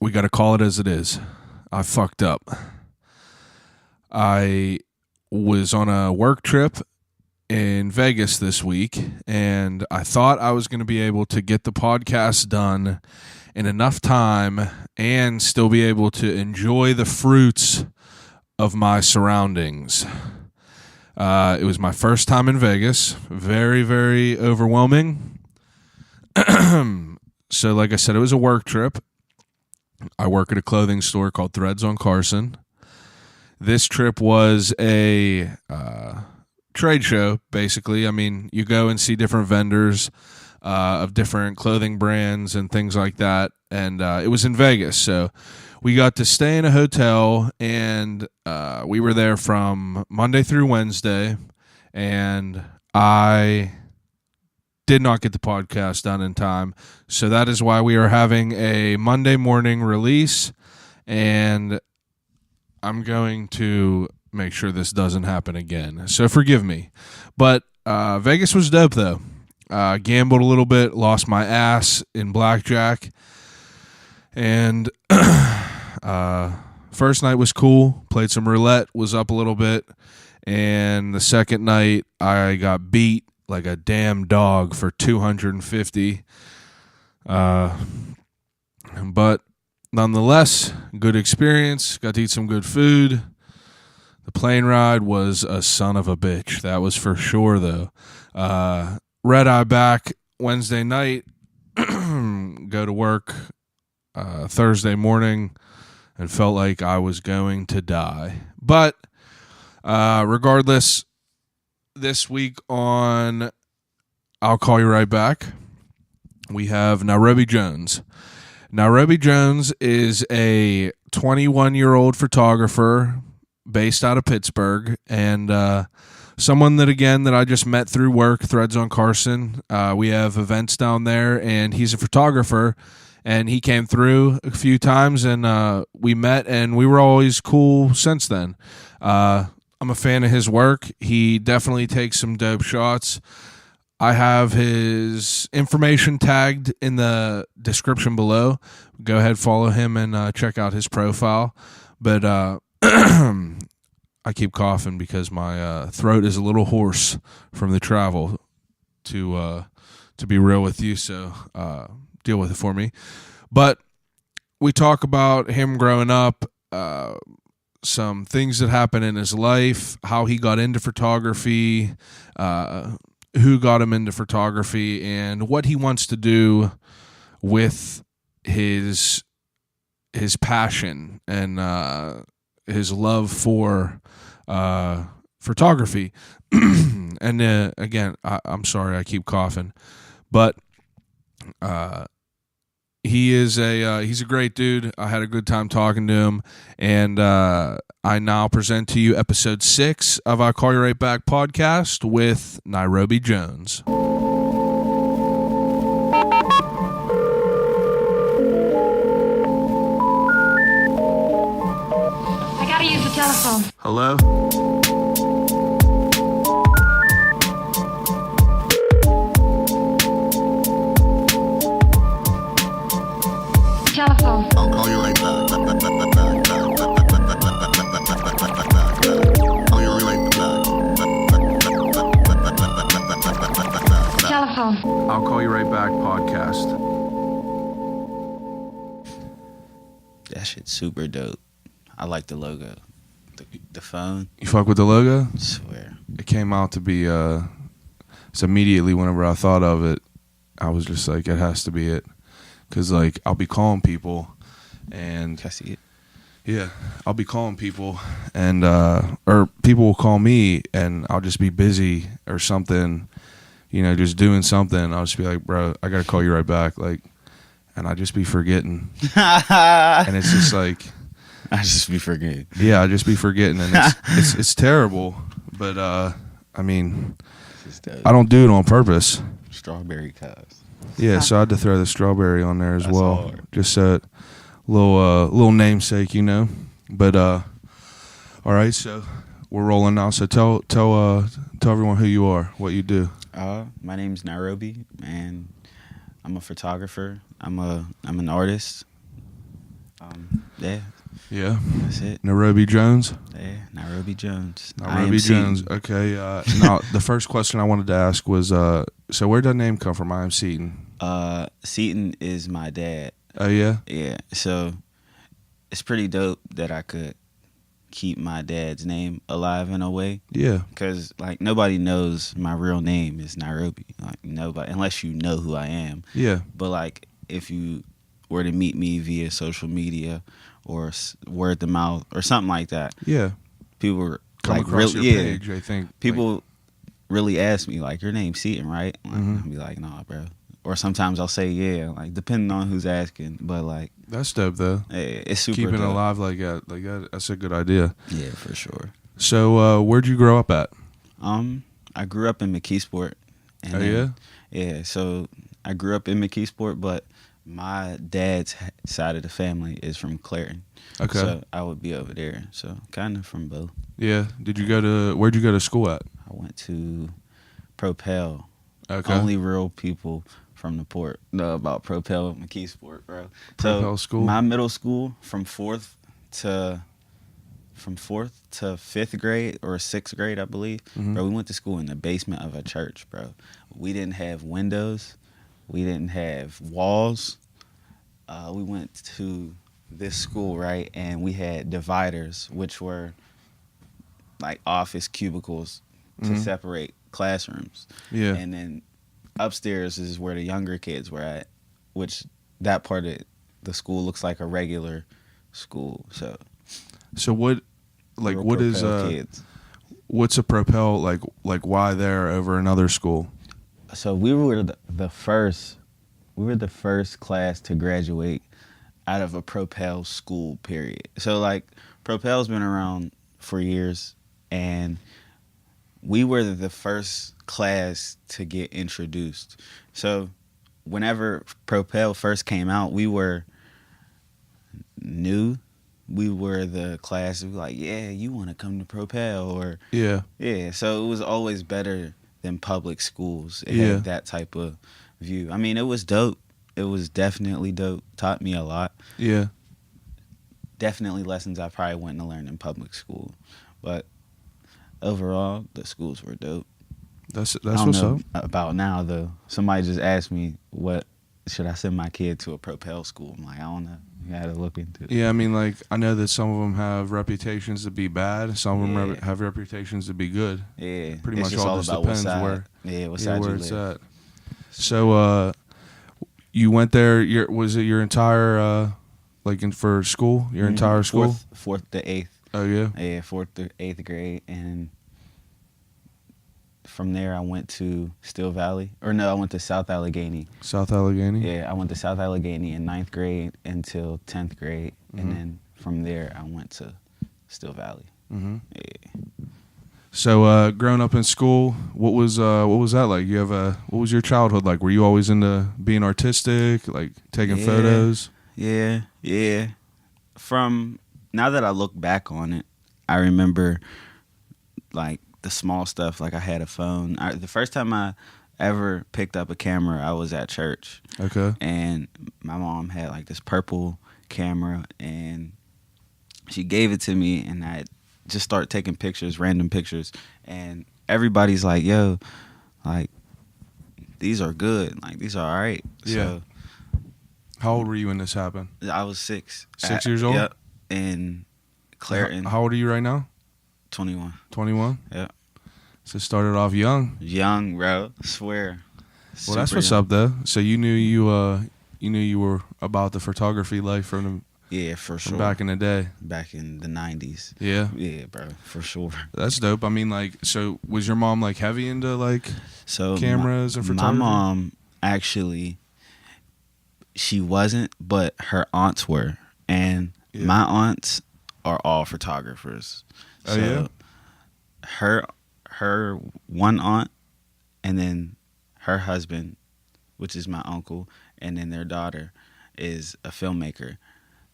we got to call it as it is. I fucked up. I was on a work trip in Vegas this week, and I thought I was going to be able to get the podcast done in enough time and still be able to enjoy the fruits of my surroundings. It was my first time in Vegas. Very, very overwhelming. So like I said, it was a work trip. I work at a clothing store called Threads on Carson. This trip was a trade show, basically. I mean, you go and see different vendors of different clothing brands and things like that. And it was in Vegas. So we got to stay in a hotel, and we were there from Monday through Wednesday. And I did not get the podcast done in time. So that is why we are having a Monday morning release. And I'm going to make sure this doesn't happen again. So forgive me. But Vegas was dope, though. Gambled a little bit, lost my ass in blackjack. And first night was cool. Played some roulette, was up a little bit. And the second night, I got beat like a damn dog for $250. But nonetheless, good experience. Got to eat some good food. The plane ride was a son of a bitch. That was for sure, though. Red eye back Wednesday night. Go to work Thursday morning and felt like I was going to die. But regardless, this week on I'll Call You Right Back, we have Nairobi Jones. Nairobi Jones is a 21-year-old photographer based out of Pittsburgh, and someone that I just met through work, Threads on Carson. We have events down there, and he's a photographer, and he came through a few times, and we met, and we were always cool since then. I'm a fan of his work. He definitely takes some dope shots. I have his information tagged in the description below. Go ahead, follow him, and check out his profile. But I keep coughing because my throat is a little hoarse from the travel, to be real with you, so deal with it for me. But we talk about him growing up, some things that happened in his life, how he got into photography, who got him into photography, and what he wants to do with his passion and his love for photography. And again, I'm sorry I keep coughing, but he's a great dude. I had a good time talking to him, and I now present to you episode 6 of our Call You Right Back podcast with Nairobi Jones. I gotta use the telephone. Hello? Telephone. I'll call you right back. Call you right back. Telephone. I'll Call You Right Back podcast. That shit's super dope. I like the logo. The phone. You fuck with the logo? I swear. It came out to be, so immediately whenever I thought of it, I was just like, it has to be it. Because, like, I'll be calling people, and Can I see it? yeah, I'll be calling people, and or people will call me, and I'll just be busy or something, just doing something. I'll just be like, bro, I gotta call you right back, like, and I just be forgetting, and it's just like, I just be forgetting. yeah, I just be forgetting, and it's terrible, but I mean, I don't do it on purpose. Strawberry cups. Yeah, so I had to throw the strawberry on there as That's well, hard. just so little namesake, But all right, so we're rolling now. So tell everyone who you are, what you do. My name's Nairobi, and I'm a photographer. I'm an artist. Yeah, Yeah. that's it. Nairobi Jones. Yeah, Nairobi Jones. I Nairobi am Jones. Seaton. Okay. Now, the first question I wanted to ask was, so where did that name come from? I am Seaton. Seaton is my dad. Oh, yeah? Yeah, so it's pretty dope that I could keep my dad's name alive in a way. Yeah. Because, like, nobody knows my real name is Nairobi. Like, nobody, unless you know who I am. Yeah. But, like, if you were to meet me via social media or word to mouth or something like that, Yeah. people were, Come like, across really, your page, I think. people really ask me, like, your name's Seaton, right? Like, I'll be like, nah, bro. Or sometimes I'll say, yeah, like, depending on who's asking. But, like, That's dope, though. it's super Keeping it dope. alive like that, that's a good idea. Yeah, for sure. So, where'd you grow up at? I grew up in McKeesport. And Oh, then, yeah, so I grew up in McKeesport, but my dad's side of the family is from Clareton. Okay. So I would be over there. So kind of from both. Yeah. Where'd you go to school at? I went to Propel. Okay. Only real people from the port know about Propel McKeesport, bro. Propel school? My middle school from fourth to fifth grade or sixth grade, I believe. Mhm. Bro, we went to school in the basement of a church, bro. We didn't have windows. We didn't have walls. We went to this school, right, and we had dividers, which were like office cubicles to separate classrooms. Yeah. And then upstairs is where the younger kids were at, which that part of the school looks like a regular school. So what, like, real what is Propel kids. what's a Propel like why there over another school? So we were the first. We were the first class to graduate out of a Propel school, period. So, like, Propel's been around for years, and we were the first class to get introduced. So, whenever Propel first came out, we were new. We were the class, we were like, yeah, you want to come to Propel, or Yeah. yeah. So it was always better than public schools. It Yeah. had that type of view. I mean, it was dope. It was definitely dope. Taught me a lot. Yeah. Definitely lessons I probably wouldn't have learned in public school. But overall, the schools were dope. That's I don't what's know up. about now, though. Somebody just asked me, what should I send my kid to a Propel school? I'm like, I don't know. You got to look into it. Yeah, I mean, like, I know that some of them have reputations to be bad. Some of them Yeah. have reputations to be good. Yeah. Pretty It's much just all just about depends what side, where. Yeah, what Yeah, side where you it's live. at. So, you went there. Was it your entire for school? Your entire school? Fourth to eighth. Oh yeah. Yeah, fourth to eighth grade, and from there I went to Still Valley. Or no, I went to South Allegheny. South Allegheny. Yeah, I went to South Allegheny in ninth grade until 10th grade, and then from there I went to Still Valley. Mm-hmm. Yeah. So, growing up in school, what was that like? What was your childhood like? Were you always into being artistic, like taking Yeah. photos? Yeah. From now that I look back on it, I remember like the small stuff. Like I had a phone. The first time I ever picked up a camera, I was at church. Okay. And my mom had like this purple camera, and she gave it to me, and I just start taking pictures, random pictures, and everybody's like, yo, like, these are good. Like, these are all right. Yeah. So How old were you when this happened? I was 6. 6 years old? Yep. In Clareton, How old are you right now? 21. 21? Yeah. So started off young. Young, bro. Swear. Well, that's Super what's young. up, though. So you knew you were about the photography life from Yeah, for sure. back in the day. Back in the 90s. Yeah. Yeah, bro. For sure. That's dope. I mean, like, so was your mom like heavy into like So cameras and photography? My mom actually, she wasn't, but her aunts were, and Yeah. my aunts are all photographers. Oh, So yeah? her one aunt, and then her husband, which is my uncle, and then their daughter is a filmmaker.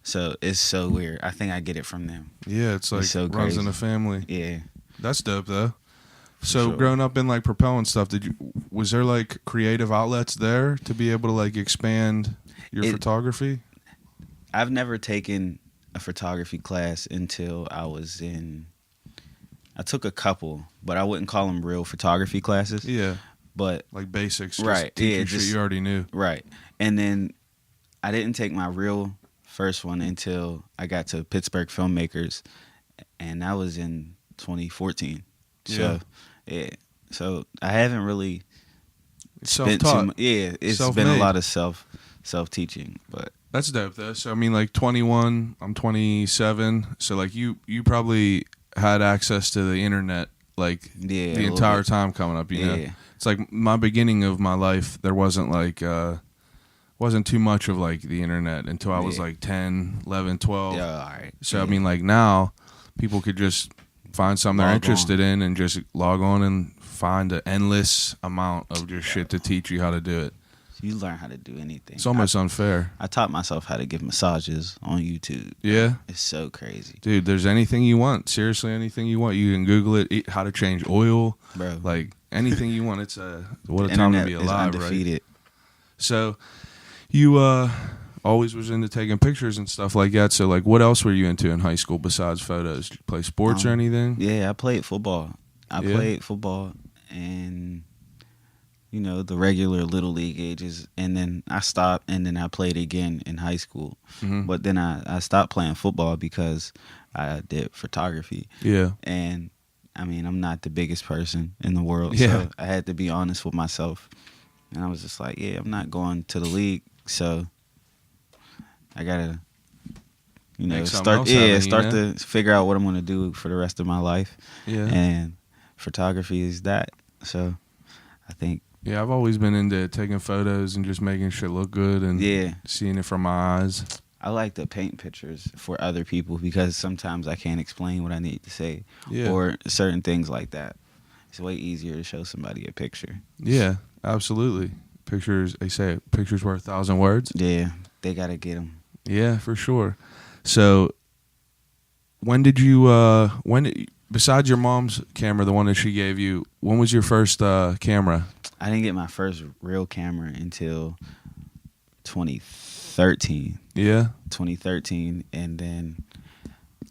So it's so weird. I think I get it from them. Yeah, it's like so runs in crazy. the family. Yeah. That's dope though. So sure. growing up in like Propel and stuff, was there like creative outlets there to be able to like expand your It- photography? I've never taken a a photography class until I took a couple, but I wouldn't call them real photography classes. Yeah. But Like basics. Just right, teach yeah, you shit you already knew. right. And then I didn't take my real first one until I got to Pittsburgh Filmmakers, and that was in 2014. So, yeah. So I haven't really spent Self-taught. too much. Yeah, it's Self-made. been a lot of self-teaching, but That's dope though. So I mean, like 21, I'm 27. So like you probably had access to the internet like yeah, the entire time coming up. You know, Yeah. it's like my beginning of my life. There wasn't like wasn't too much of like the internet until I was Yeah. like 10, 11, 12. Yeah, all right. So yeah. I mean, like now, people could just find something they're Log interested in and just log on and find an endless amount of just shit to teach you how to do it. You learn how to do anything. It's almost unfair. I taught myself how to give massages on YouTube. Yeah, It's so crazy, dude. There's anything you want. Seriously, anything you want. You can Google it. How to change oil. bro. Like anything you want. It's what The a time to internet be is alive, right? undefeated. So, you always was into taking pictures and stuff like that. So, like, what else were you into in high school besides photos? Did you play sports or anything? Yeah, I played football. I Yeah. played football and the regular little league ages, and then I stopped, and then I played again in high school. Mhm. But then I stopped playing football because I did photography, Yeah. and I mean I'm not the biggest person in the world, Yeah. so I had to be honest with myself, and I was just like, yeah, I'm not going to the league, so I gotta Make something start else happen, start to figure out what I'm gonna do for the rest of my life. Yeah. And photography is that. So I think Yeah, I've always been into taking photos and just making shit look good and yeah, seeing it from my eyes. I like to paint pictures for other people because sometimes I can't explain what I need to say Yeah. or certain things like that. It's way easier to show somebody a picture. Yeah, absolutely. Pictures, they say pictures worth 1,000 words. Yeah, they gotta get them. Yeah, for sure. So, when did you, besides your mom's camera, the one that she gave you, when was your first camera? I didn't get my first real camera until 2013. Yeah? 2013, and then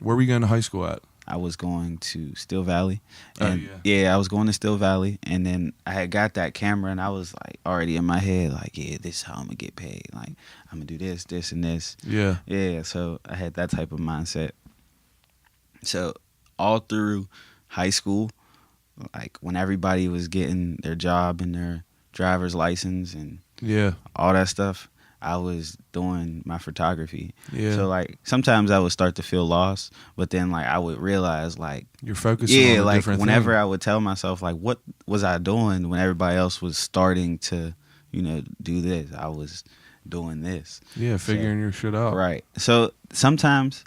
Where were you going to high school at? I was going to Still Valley. Oh, And yeah. I was going to Still Valley, and then I had got that camera, and I was like already in my head, like, yeah, this is how I'm gonna get paid. Like, I'm gonna do this, this, and this. Yeah. Yeah, so I had that type of mindset. So all through high school, like when everybody was getting their job and their driver's license and Yeah. all that stuff, I was doing my photography. Yeah. So like sometimes I would start to feel lost, but then like I would realize like You're focusing on a like different whenever thing. I would tell myself like what was I doing when everybody else was starting to, do this, I was doing this. Yeah, figuring your shit out. Right. So sometimes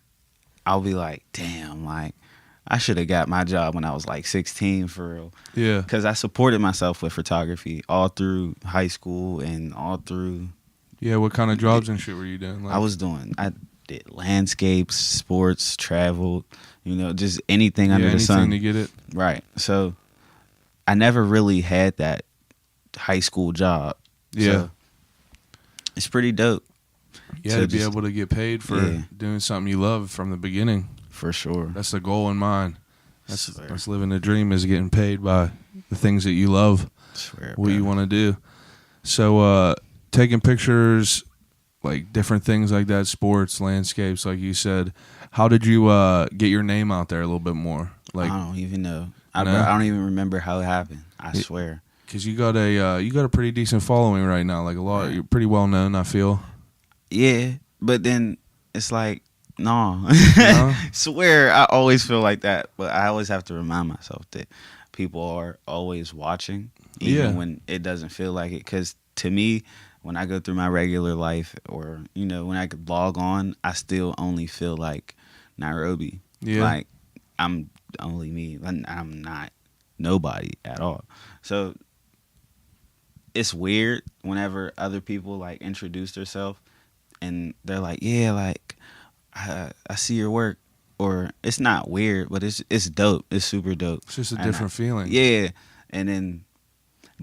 I'll be like, damn, like I should have got my job when I was like 16 for real. Yeah. Because I supported myself with photography all through high school and all through. Yeah, what kind of jobs and shit were you doing? Like, I did landscapes, sports, travel, just anything under the anything sun. to get it. Right. So I never really had that high school job. Yeah. So it's pretty dope. Yeah, So to be just- able to get paid for Yeah. doing something you love from the beginning. For sure. That's the goal in mind. Swear. That's living the dream, is getting paid by the things that you love, Swear, what bro. you want to do. So, taking pictures, like different things like that, sports, landscapes, like you said. How did you get your name out there a little bit more? Like, I don't even know. I No? don't even remember how it happened. I swear. because you got a pretty decent following right now. Like a lot, Right. you're pretty well known. I feel. Yeah, but then it's like, no. No? Swear, I always feel like that, but I always have to remind myself that people are always watching, even Yeah. when it doesn't feel like it. Because to me, when I go through my regular life, or when I could log on, I still only feel like Nairobi. Yeah. Like I'm only me. I'm not nobody at all. So it's weird whenever other people like introduce themselves and they're like, yeah, like I see your work, or it's not weird, but it's dope. It's super dope. It's just a And different feeling. Yeah, and then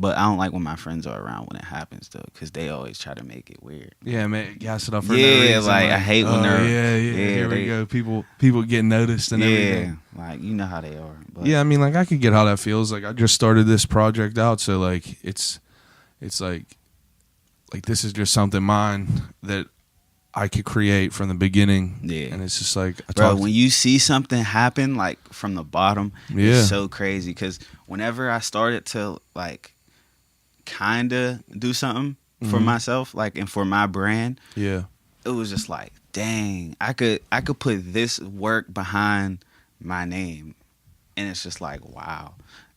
But I don't like when my friends are around when it happens though, because they always try to make it weird. Yeah, man, gas it up for Yeah, no reason. like, I hate when they're here we go. People getting noticed and everything. Like you know how they are. But Yeah, I mean, like I could get how that feels. Like I just started this project out, so like it's like this is just something mine that I could create from the beginning. Yeah. And it's just like bro, when you see something happen like from the bottom, Yeah. it's so crazy. Because whenever I started to like kind of do something for myself, like, and for my brand, yeah, it was just like, dang, I could put this work behind my name, and it's just like, wow,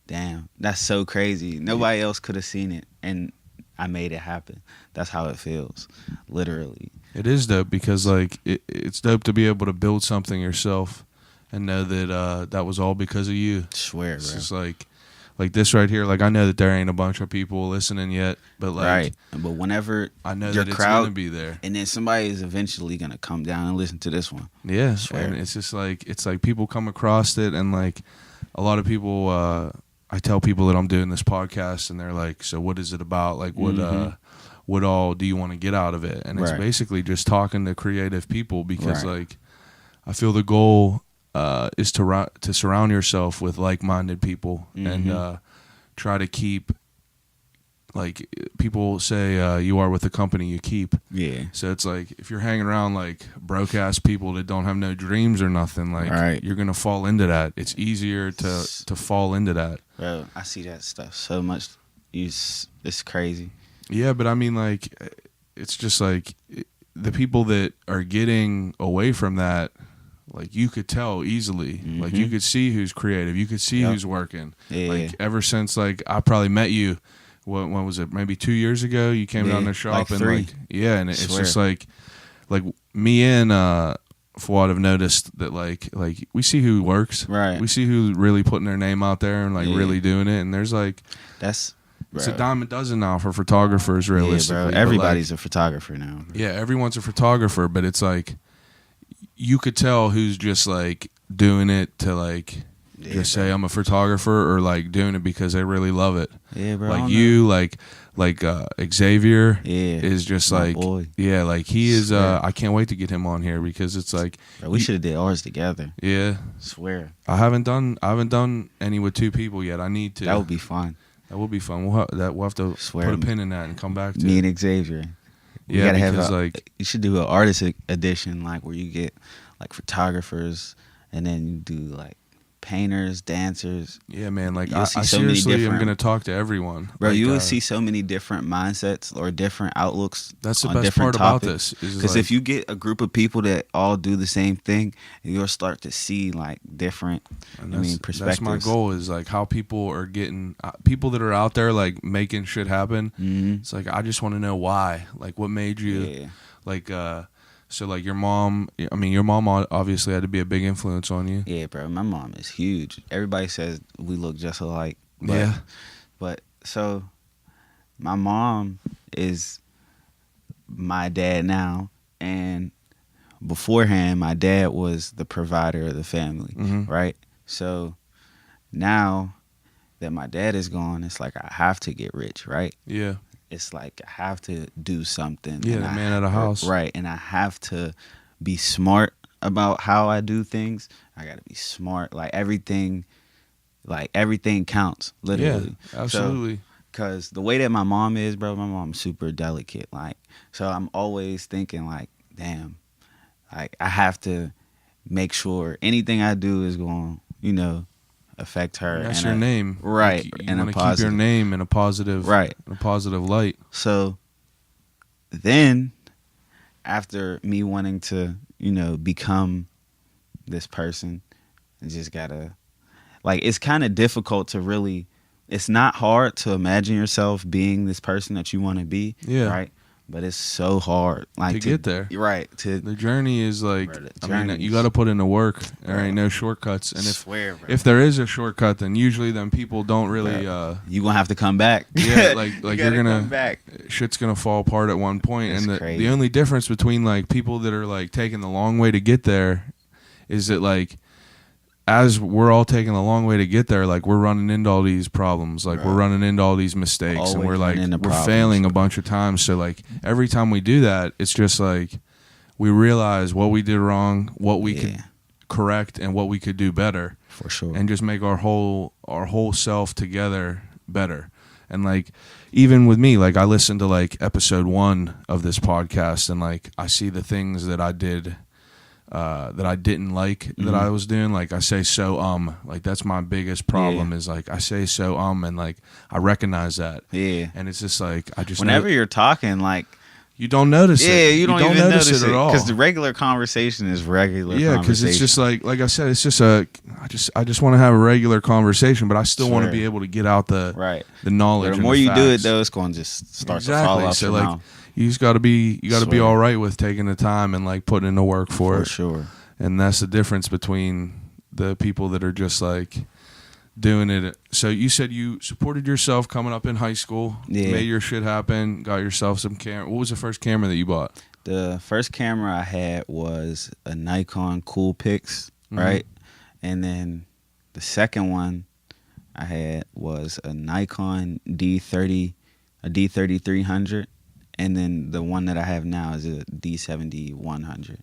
damn, that's so crazy. Nobody else could have seen it, and I made it happen. That's how it feels, literally. it is dope because like it's dope to be able to build something yourself and know that that was all because of you. Swear, It's bro. just like this right here. Like I know that there ain't a bunch of people listening yet, but like Right, but whenever I know your that it's crowd, gonna be there. and then somebody is eventually gonna come down and listen to this one. Yeah, Swear. and it's just like people come across it, and like a lot of people. I tell people that I'm doing this podcast, and they're like, "So what is it about? Like what all do you want to get out of it?" And it's Right. basically just talking to creative people because Right. like I feel the goal is to surround yourself with like-minded people and try to keep, like people say, you are with the company you keep. Yeah, So it's like if you're hanging around like broke ass people that don't have no dreams or nothing, like Right. you're gonna fall into that. It's easier to fall into that. bro, I see that stuff so much. It's crazy. Yeah, but I mean, like, it's just like the people that are getting away from that, like you could tell easily. Like you could see who's creative. You could see Yep. who's working. Yeah. Like ever since like I probably met you. When was it? Maybe 2 years ago. You came Yeah, down the shop like and 3. like and it's Swear. just like me and Fuad have noticed that like we see who works. Right. We see who's really putting their name out there and like Yeah. really doing it. And there's like That's it's a bro. dime a dozen now for photographers. Realistically, Yeah, bro. but, Everybody's like, a photographer now. yeah, everyone's a photographer, but it's like you could tell who's just like doing it to like Yeah, just bro. say I'm a photographer or like doing it because they really love it. Yeah, bro. I Like don't you, like Xavier Yeah, is just my like boy. yeah, like he is. Swear. I can't wait to get him on here because it's like know. Bro, we should have did ours together. yeah. Swear. I haven't done any with 2 people yet. I need to. That would be fun. That would be fun. We'll have to Swear. put a pin in that and come back to Me it. and Xavier. We Yeah, gotta have because, a, like- you should do an artist edition, like where you get like photographers, and then you do like painters, dancers. Yeah, man. Like You'll I see so many seriously am different- gonna talk to everyone, Bro, like, you will see so many different mindsets or different outlooks. That's the on best different part about topics. this. Because if you get a group of people that all do the same thing, you'll start to see like different, perspectives. That's my goal is like how people are getting people that are out there like making shit happen. Mhm. It's like I just want to know why. Like what made you Yeah. like so like your mom. I mean, your mom obviously had to be a big influence on you. Yeah, bro. My mom is huge. Everybody says we look just alike. But, Yeah. But so my mom is my dad now, and beforehand my dad was the provider of the family, Mhm. right? So now that my dad is gone, it's like I have to get rich, right? Yeah. It's like I have to do something. Yeah, and the I- man of the house. Right, and I have to be smart about how I do things. I got to be smart. Like everything counts, literally. Yeah. Absolutely. Because the way that my mom is, bro, my mom's super delicate. Like, so I'm always thinking like, damn, like I have to make sure anything I do is going, affect her. That's in your a- name, right? Like, you in a want to keep your positive- name in a positive, Right. in a positive light. So then after me wanting to, become this person, I just gotta, like, it's kind of difficult to really, it's not hard to imagine yourself being this person that you want to be. Yeah. Right. But it's so hard, like, To get there. Right. To The journey is like, Bro, the I mean, journey you is- got to put in the work. There Bro. ain't no shortcuts. And swear, bro. if there is a shortcut, then usually then people don't really, You gonna have to come back. yeah, like You you're gotta gonna come back. shit's gonna fall apart at one point. That's And crazy. the only difference between like people that are like taking the long way to get there is that like as we're all taking the long way to get there, like we're running into all these problems, like we're running into all these mistakes, Always and we're problems. failing a bunch of times. So like every time we do that, it's just like we realize what we did wrong, what we could correct, and what we could do better, for sure, and just make our whole self together better. And like even with me, like I listened to like episode 1 of this podcast, and like I see the things that I did that I didn't like that I was doing. Like I say like that's my biggest problem is like I say and like I recognize that. Yeah. And it's just like I just whenever you're talking, like you don't notice it. Yeah, you don't even notice it at all. Because the regular conversation is regular conversation. Yeah, because it's just like I said, it's just I just want to have a regular conversation, but I still want to be able to get out the knowledge. The more you do it, though, it's going to just start to fall off your mouth. You just got to be all right with taking the time and like putting in the work for it. For sure. And that's the difference between the people that are just like doing it. So you said you supported yourself coming up in high school, made your shit happen, got yourself some camera. What was the first camera that you bought? The first camera I had was a Nikon Coolpix, right? And then the second one I had was a Nikon D30, a D3300. And then the one that I have now is a D7100.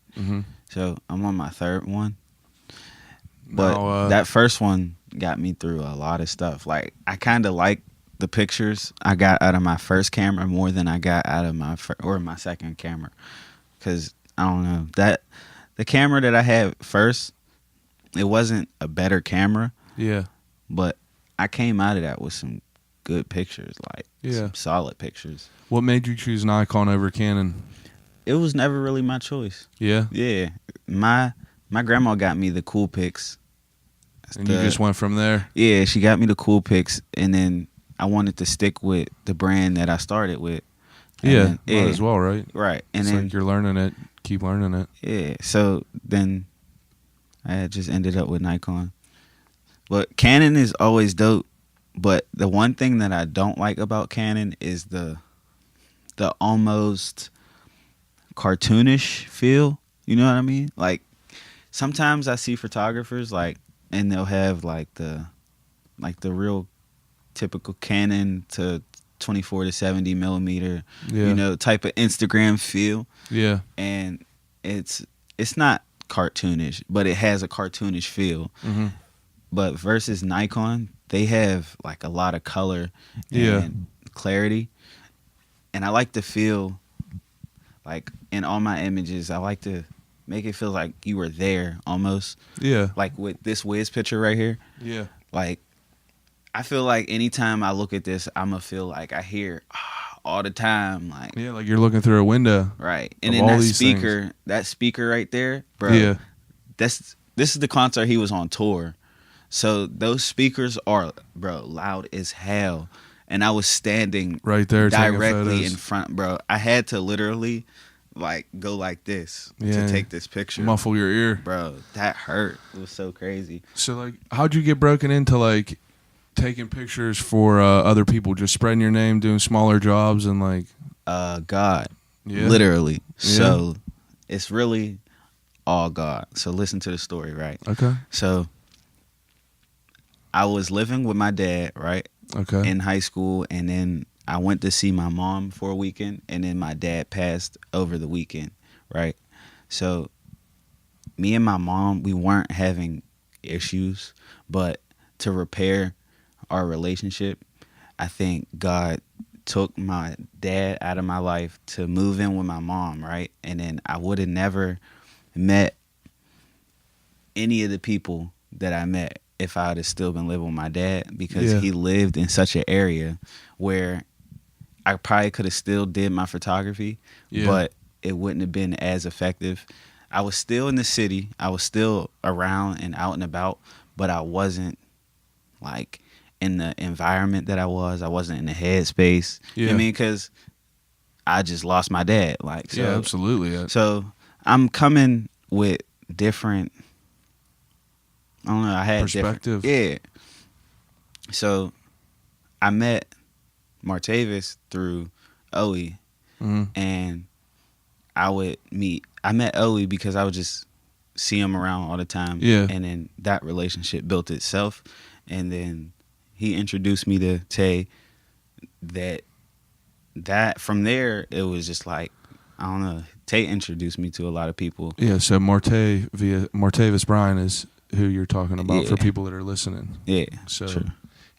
So I'm on my third one. But that first one got me through a lot of stuff. Like I kind of like the pictures I got out of my first camera more than I got out of my my second camera. Because I don't know, that the camera that I had first, it wasn't a better camera. Yeah. But I came out of that with some good pictures, like some solid pictures. What made you choose Nikon over Canon? It was never really my choice. Yeah? Yeah. My grandma got me the Coolpix. And you just went from there? Yeah, she got me the Coolpix, and then I wanted to stick with the brand that I started with. And might as well, right? Right. And it's then like you're learning it, keep learning it. Yeah, so then I just ended up with Nikon. But Canon is always dope, but the one thing that I don't like about Canon is the almost cartoonish feel. You know what I mean? Like sometimes I see photographers and they'll have like the real typical Canon to 24 to 70 millimeter, type of Instagram feel. Yeah. And it's not cartoonish, but it has a cartoonish feel. But versus Nikon, they have like a lot of color and clarity. And I like to feel like in all my images, I like to make it feel like you were there almost. Yeah. Like with this Wiz picture right here. Yeah. Like I feel like anytime I look at this, I'm going to feel like I hear all the time. Like like you're looking through a window. Right. And then that speaker right there, bro. Yeah. This is the concert he was on tour. So those speakers are, bro, loud as hell. And I was standing right there directly in front, bro. I had to literally like go like this to take this picture. Muffle your ear. Bro, that hurt. It was so crazy. So like how'd you get broken into like taking pictures for other people, just spreading your name, doing smaller jobs and like God. Yeah. Literally. Yeah. So it's really all God. So listen to the story, right? Okay. So I was living with my dad, right? Okay. In high school, and then I went to see my mom for a weekend, and then my dad passed over the weekend, right? So me and my mom, we weren't having issues, but to repair our relationship, I think God took my dad out of my life to move in with my mom, right? And then I would have never met any of the people that I met if I would have still been living with my dad, because he lived in such an area where I probably could have still did my photography, but it wouldn't have been as effective. I was still in the city. I was still around and out and about, but I wasn't like in the environment that I was. I wasn't in the headspace. You know what I mean? Because I just lost my dad. Like, so, absolutely. So I'm coming with different, I don't know, I had perspective. Yeah. So I met Martavis through Oe, and I met Oe because I would just see him around all the time. Yeah. And then that relationship built itself. And then he introduced me to Tay. That from there, it was just like, I don't know. Tay introduced me to a lot of people. Yeah, so Martavis Bryan is who you're talking about Yeah. for people that are listening. Yeah. So true.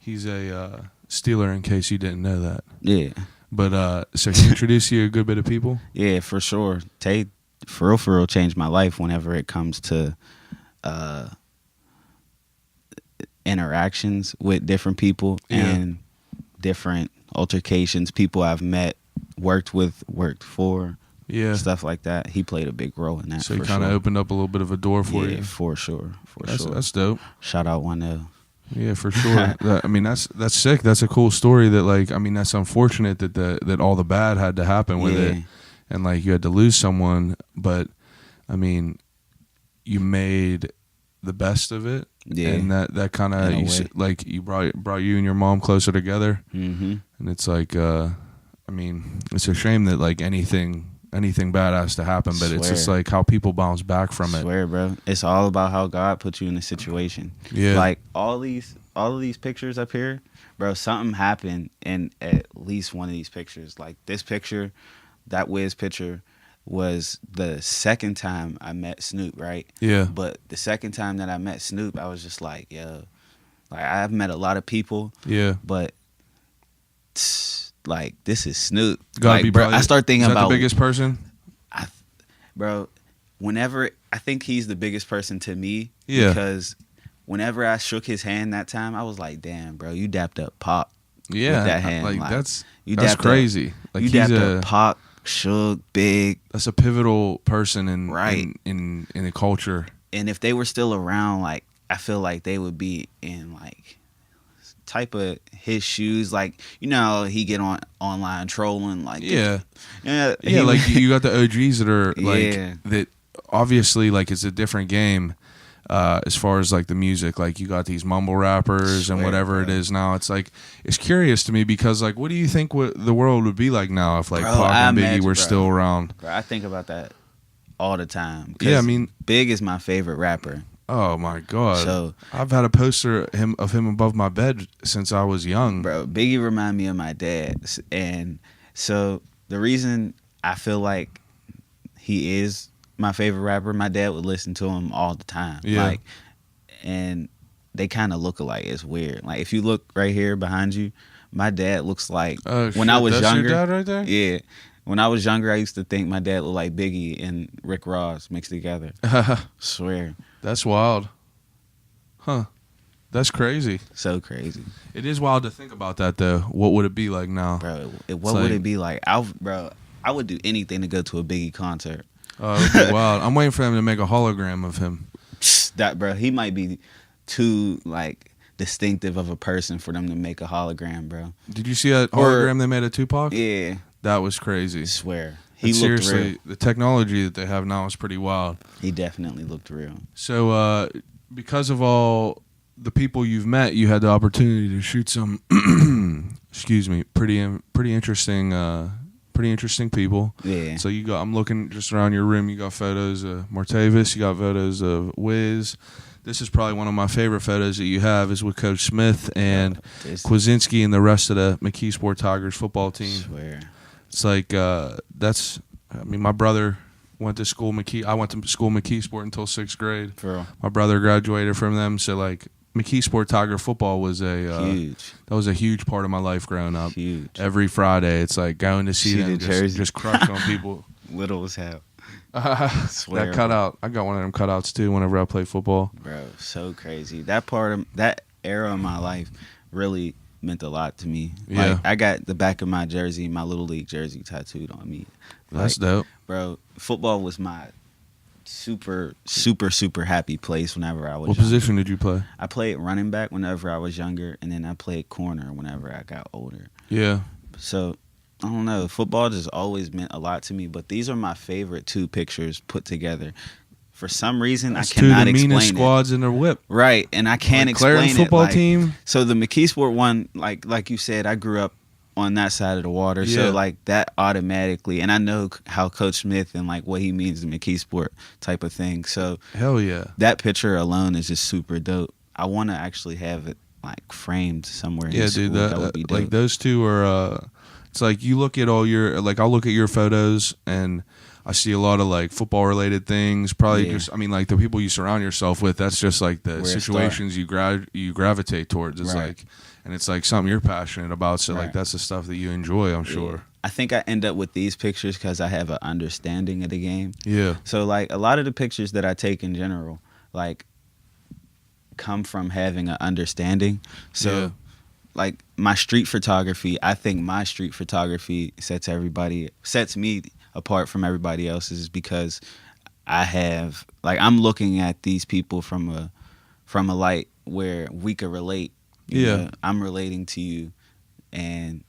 he's a Steeler, in case you didn't know that. Yeah. But so he introduced you to a good bit of people? Yeah, for sure. Tay, for real, changed my life whenever it comes to interactions with different people and different altercations, people I've met, worked with, worked for, stuff like that. He played a big role in that. So he kind of opened up a little bit of a door for you. For sure. That's dope. Shout out 1L. Yeah, for sure. I mean, that's sick. That's a cool story. That like, I mean, that's unfortunate that all the bad had to happen with it, and like you had to lose someone. But I mean, you made the best of it. Yeah, and that kind of like you brought you and your mom closer together. Mm-hmm. And it's like, I mean, it's a shame that like anything bad has to happen, but it's just like how people bounce back from it. Swear, bro. It's all about how God put you in a situation. Yeah. Like all of these pictures up here, bro, something happened in at least one of these pictures. Like this picture, that Wiz picture was the second time I met Snoop, right? Yeah. But the second time that I met Snoop, I was just like, yo, like I've met a lot of people. Yeah. But like this is Snoop. Gotta like, be bro, I start thinking about the biggest person. Bro, whenever I think he's the biggest person to me. Yeah. Because whenever I shook his hand that time, I was like, damn, bro, you dapped up Pop. Yeah. With that hand. Like that's crazy. Like you dapped up Pop, Suge, Big. That's a pivotal person in the culture. And if they were still around, like I feel like they would be in like type of his shoes, like you know how he get on online trolling, like like you got the OGs that are like that. Obviously, like it's a different game as far as like the music. Like you got these mumble rappers and whatever it is now. It's like it's curious to me because like, what do you think the world would be like now if like Pac and Biggie were still around? Bro, I think about that all the time. Yeah, I mean, Big is my favorite rapper. Oh my God! So I've had a poster of him above my bed since I was young. Bro, Biggie remind me of my dad, and so the reason I feel like he is my favorite rapper, my dad would listen to him all the time. Yeah. Like, and they kind of look alike. It's weird. Like if you look right here behind you, my dad looks like when I was younger. Your dad right there? Yeah. When I was younger, I used to think my dad looked like Biggie and Rick Ross mixed together. Swear. That's wild. Huh. That's crazy. So crazy. It is wild to think about that, though. What would it be like now? Bro, what would it be like? I would do anything to go to a Biggie concert. Oh, it would be wild. I'm waiting for them to make a hologram of him. That, bro, he might be too, like, distinctive of a person for them to make a hologram, bro. Did you see that hologram they made of Tupac? Yeah. That was crazy. I swear. He seriously, real. The technology that they have now is pretty wild. He definitely looked real. So, because of all the people you've met, you had the opportunity to shoot some, excuse me, pretty interesting people. Yeah. So I'm looking just around your room. You got photos of Martavis. You got photos of Wiz. This is probably one of my favorite photos that you have is with Coach Smith and Kwasinski and the rest of the McKeesport Tigers football team. I swear. It's like my brother went to school I went to school McKeesport until 6th grade. My brother graduated from them, so like McKeesport Tiger football was huge. That was a huge part of my life growing up. Huge. Every Friday, it's like going to see them just crush on people. Little as hell. That cutout, I got one of them cutouts too. Whenever I play football, bro, so crazy. That part of that era of my life really meant a lot to me. Yeah. Like, I got the back of my jersey, my Little League jersey tattooed on me. That's dope. Bro, football was my super, super, super happy place whenever I was What younger. Position did you play? I played running back whenever I was younger, and then I played corner whenever I got older. Yeah. So, I don't know. Football just always meant a lot to me, but these are my favorite two pictures put together. For some reason, I cannot explain it. Two of the meanest squads in their whip. Right, and I can't explain Clarion it. Football team. So the McKeesport one, like you said, I grew up on that side of the water. Yeah. So like that automatically, and I know how Coach Smith and like what he means to McKeesport type of thing. So Hell yeah. that picture alone is just super dope. I want to actually have it like framed somewhere in Yeah, the school. dude, That would be dope. like those two are it's like you look at all your, like I'll look at your photos and I see a lot of like football related things. Probably Yeah. just, I mean, like the people you surround yourself with. That's just like the Where it situations you gravitate towards. It's Right. like, and it's like something you're passionate about. So like Right. that's the stuff that you enjoy. I'm sure. I think I end up with these pictures because I have an understanding of the game. Yeah. So like a lot of the pictures that I take in general, like come from having an understanding. So Yeah. like my street photography, I think my street photography sets me apart from everybody else's because I have like I'm looking at these people from a light where we could relate. You Yeah. know, I'm relating to you, and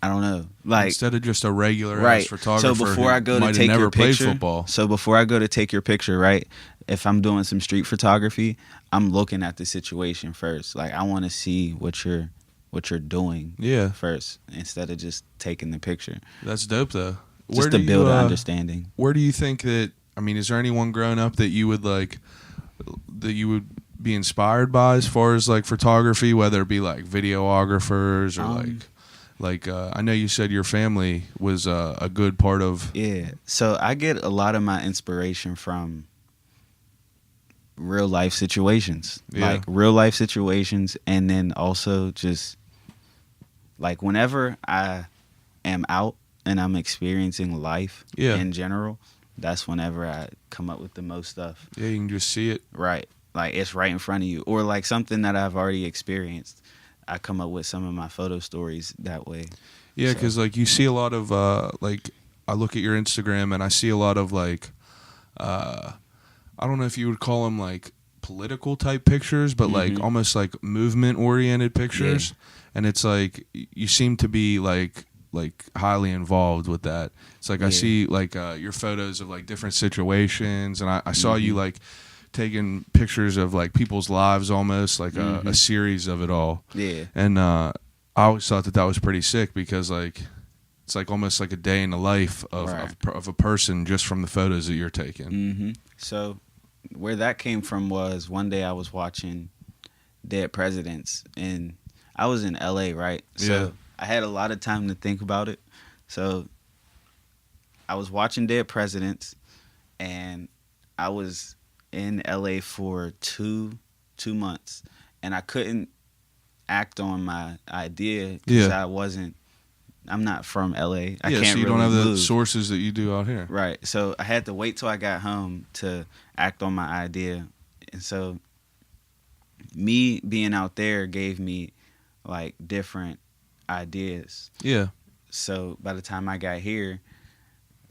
I don't know, like Instead of just a regular right. ass photographer. So before I go to might have take never your played picture, football. so before I go to take your picture, right? If I'm doing some street photography, I'm looking at the situation first. Like I want to see what you're doing Yeah. first instead of just taking the picture. That's dope though. Just to build an understanding. Where do you think that? I mean, is there anyone growing up that you would be inspired by as far as like photography, whether it be like videographers or I know you said your family was a good part of. Yeah. So I get a lot of my inspiration from real life situations. Yeah. Like real life situations, and then also just like whenever I am out and I'm experiencing life Yeah. in general, that's whenever I come up with the most stuff. Yeah, you can just see it. Right. Like it's right in front of you. Or like something that I've already experienced. I come up with some of my photo stories that way. Yeah, So- because like you see a lot of like I look at your Instagram and I see a lot of like I don't know if you would call them like political type pictures, but like Mhm. almost like movement oriented pictures. And it's like you seem to be like highly involved with that. It's like I Yeah. see like your photos of like different situations, and I saw you Mhm. like taking pictures of like people's lives, almost like a Mhm. series of it all. Yeah. And I always thought that was pretty sick because like it's like almost like a day in the life Right. of a person just from the photos that you're taking. Mm-hmm. So where that came from was one day I was watching Dead Presidents, and I was in LA, right? So Yeah. I had a lot of time to think about it. So I was watching Dead Presidents, and I was in LA for two months, and I couldn't act on my idea because Yeah. I'm not from LA. I Yeah, can't so you really don't have the move. sources that you do out here. Right. So I had to wait till I got home to act on my idea. And so me being out there gave me like different ideas. Yeah. So by the time I got here,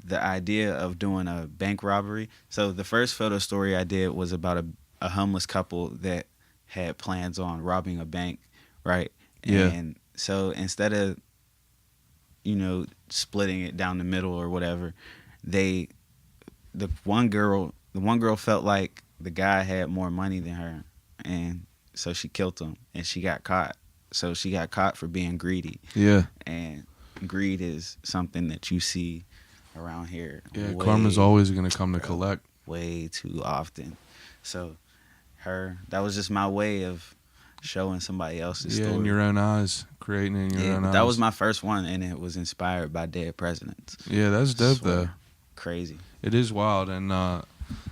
the idea of doing a bank robbery. So the first photo story I did was about a homeless couple that had plans on robbing a bank, right? Yeah. And so instead of splitting it down the middle or whatever, the one girl felt like the guy had more money than her, and so she killed him, and she got caught. So she got caught for being greedy. Yeah. And greed is something that you see around here. Yeah, karma's always going to come to bro, collect. way too often. So that was just my way of showing somebody else's Yeah, story. in your own eyes, creating it in your own eyes. That was my first one, and it was inspired by Dead Presidents. Yeah, that's dope Swear. though. Crazy. It is wild, and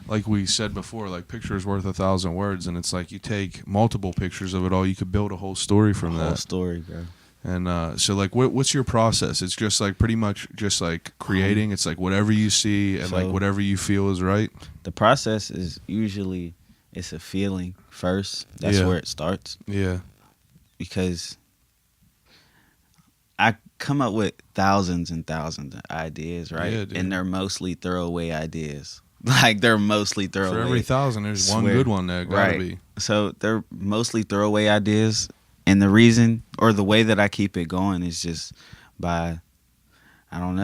like we said before, like pictures worth 1,000 words, and it's like you take multiple pictures of it all, you could build a whole story from Whole that. story, bro. And so like what's your process? It's just like pretty much just like creating. It's like whatever you see and like So- whatever you feel is right. The process is usually it's a feeling first. That's Yeah. where it starts, Yeah. because I come up with thousands and thousands of ideas, right? Yeah, dude. And they're mostly throwaway ideas. Like they're mostly throwaway. For every 1,000 there's one Swear. good one there. Gotta Right. be. So they're mostly throwaway ideas, and the reason or the way that I keep it going is just by I don't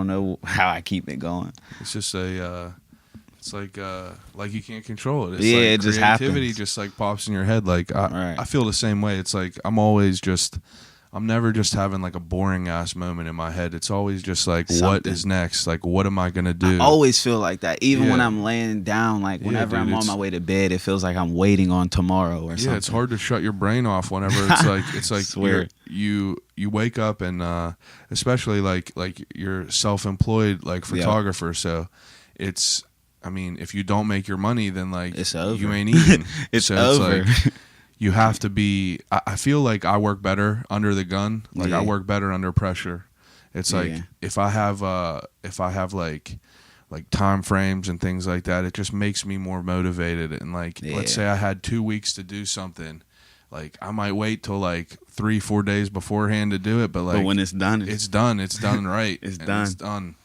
know how I keep it going. It's just it's like you can't control it. It's Yeah, like it just creativity happens. just like pops in your head. Like Right. I feel the same way. It's like I'm always just I'm never just having like a boring ass moment in my head. It's always just like, what Something. is next? Like, what am I gonna do? I always feel like that. Even when Yeah. I'm laying down, like Yeah, whenever dude, I'm on it's- my way to bed, it feels like I'm waiting on tomorrow or something. Yeah, it's hard to shut your brain off whenever it's like Swear. you wake up and especially like you're self-employed like photographer, so it's, I mean, if you don't make your money, then like It's over. you ain't eating. It's so over. It's like, you have to be. I feel like I work better under the gun. Like Yeah. I work better under pressure. It's like Yeah. if I have like time frames and things like that, it just makes me more motivated. And like, Yeah. let's say I had 2 weeks to do something, like I might wait till like 3-4 days beforehand to do it. But like, But when it's done, it's done. It's done right. It's And done. It's done.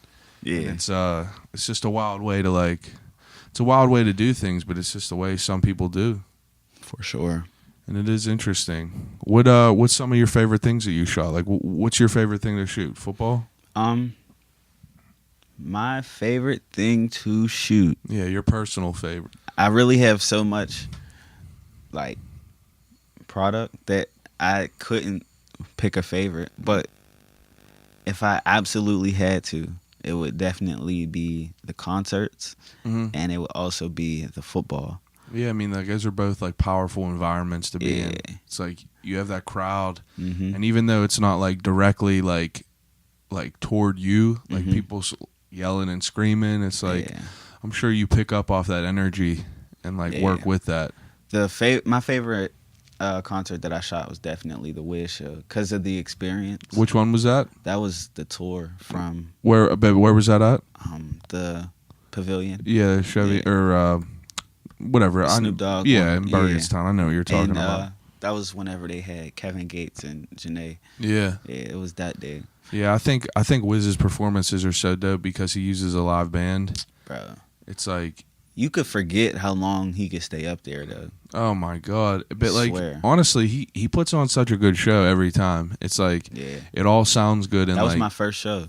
yeah. And it's just a wild way to like. It's a wild way to do things, but it's just the way some people do. For sure. And it is interesting. What's some of your favorite things that you shot? Like, what's your favorite thing to shoot? Football? My favorite thing to shoot. Yeah, your personal favorite. I really have so much like product that I couldn't pick a favorite. But if I absolutely had to, it would definitely be the concerts, Mm-hmm. and it would also be the football. Yeah, I mean, like, those are both like powerful environments to be in. Yeah. It's like you have that crowd, Mm-hmm. and even though it's not like directly like toward you, like Mhm. people yelling and screaming, it's like Yeah. I'm sure you pick up off that energy and like work Yeah. with that. My favorite concert that I shot was definitely the Wiz show because of the experience. Which one was that? That was the tour from Where was that at? the Pavilion. Yeah, Chevy Yeah. or whatever. Snoop Dogg Yeah, one. in Burgettstown. I know what you're talking And about. that was whenever they had Kevin Gates and Janae. Yeah, Yeah, it was that day, yeah. I think Wiz's performances are so dope because he uses a live band. bro. It's like, You could forget how long he could stay up there, though. oh my god! But like, Swear. honestly, he puts on such a good show every time. It's like Yeah, it all sounds good. And that was like my first show.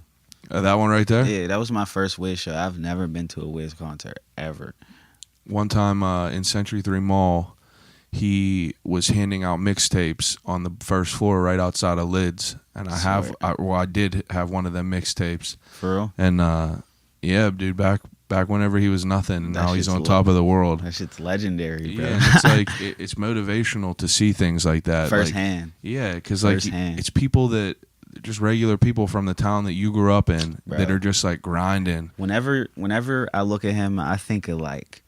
that one right there. Yeah, that was my first Wiz show. I've never been to a Wiz concert ever. One time in Century 3 Mall, he was handing out mixtapes on the first floor right outside of Lids, and I did have one of them mixtapes. For real? And yeah, dude, back whenever he was nothing, and That now he's shit's on top of the world. That shit's legendary, bro. Yeah, and it's like it's motivational to see things like that Firsthand. Like, yeah, because like Firsthand. it's people that just regular people from the town that you grew up in Bro. that are just like grinding. Whenever I look at him, I think of like,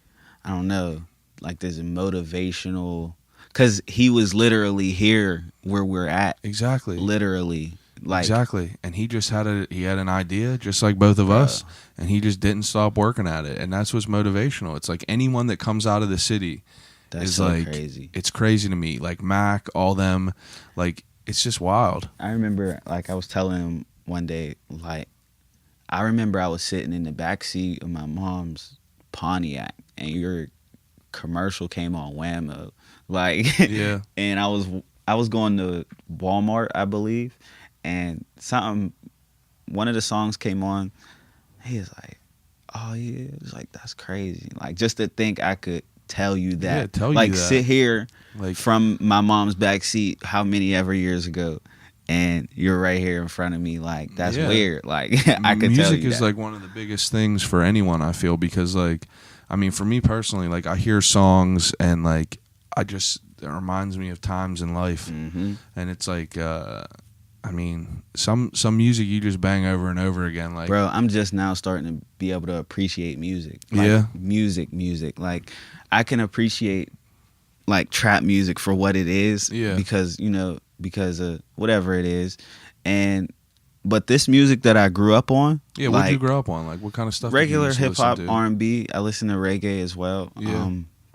I don't know, like this motivational, because he was literally here where we're at, Exactly. literally. Like, Exactly. And he just had an idea just like both of Bro. us, and he just didn't stop working at it. And that's what's motivational. It's like anyone that comes out of the city that's is so like crazy. it's crazy to me. Like Mac, all them, like it's just wild. I remember, like, I was telling him one day, like, I remember I was sitting in the back seat of my mom's Pontiac, and your commercial came on Whammo, like, Yeah. and I was going to Walmart, I believe, and one of the songs came on. He was like, "Oh yeah," it was like, "That's crazy." Like, just to think I could tell you that, Yeah, tell you like, that. sit here Like from my mom's back seat, how many ever years ago, and you're right here in front of me. Like, that's Yeah. weird. Like, I could music tell you is that. like one of the biggest things for anyone, I feel, because like I mean, for me personally, like I hear songs and like it reminds me of times in life. Mm-hmm. And it's like I mean, some music you just bang over and over again. Like, Bro, I'm just now starting to be able to appreciate music. Like, Yeah. music. Like, I can appreciate like trap music for what it is. Yeah. Because of whatever it is, but this music that I grew up on. yeah, like, what'd you grow up on? Like, what kind of stuff? did you regular used to hip hop, listen to? R&B. I listen to reggae as well. Yeah.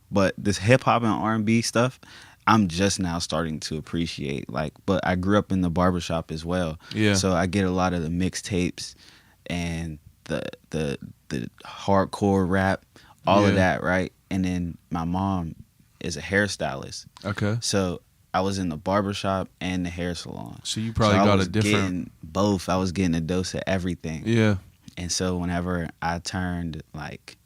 But this hip hop and R&B stuff, I'm just now starting to appreciate. Like, but I grew up in the barbershop as well. Yeah. So I get a lot of the mixtapes and the hardcore rap, all Yeah. of that, right? And then my mom is a hairstylist. Okay. So I was in the barbershop and the hair salon. So you probably I got was a different. getting both. I was getting a dose of everything. Yeah. And so whenever I turned like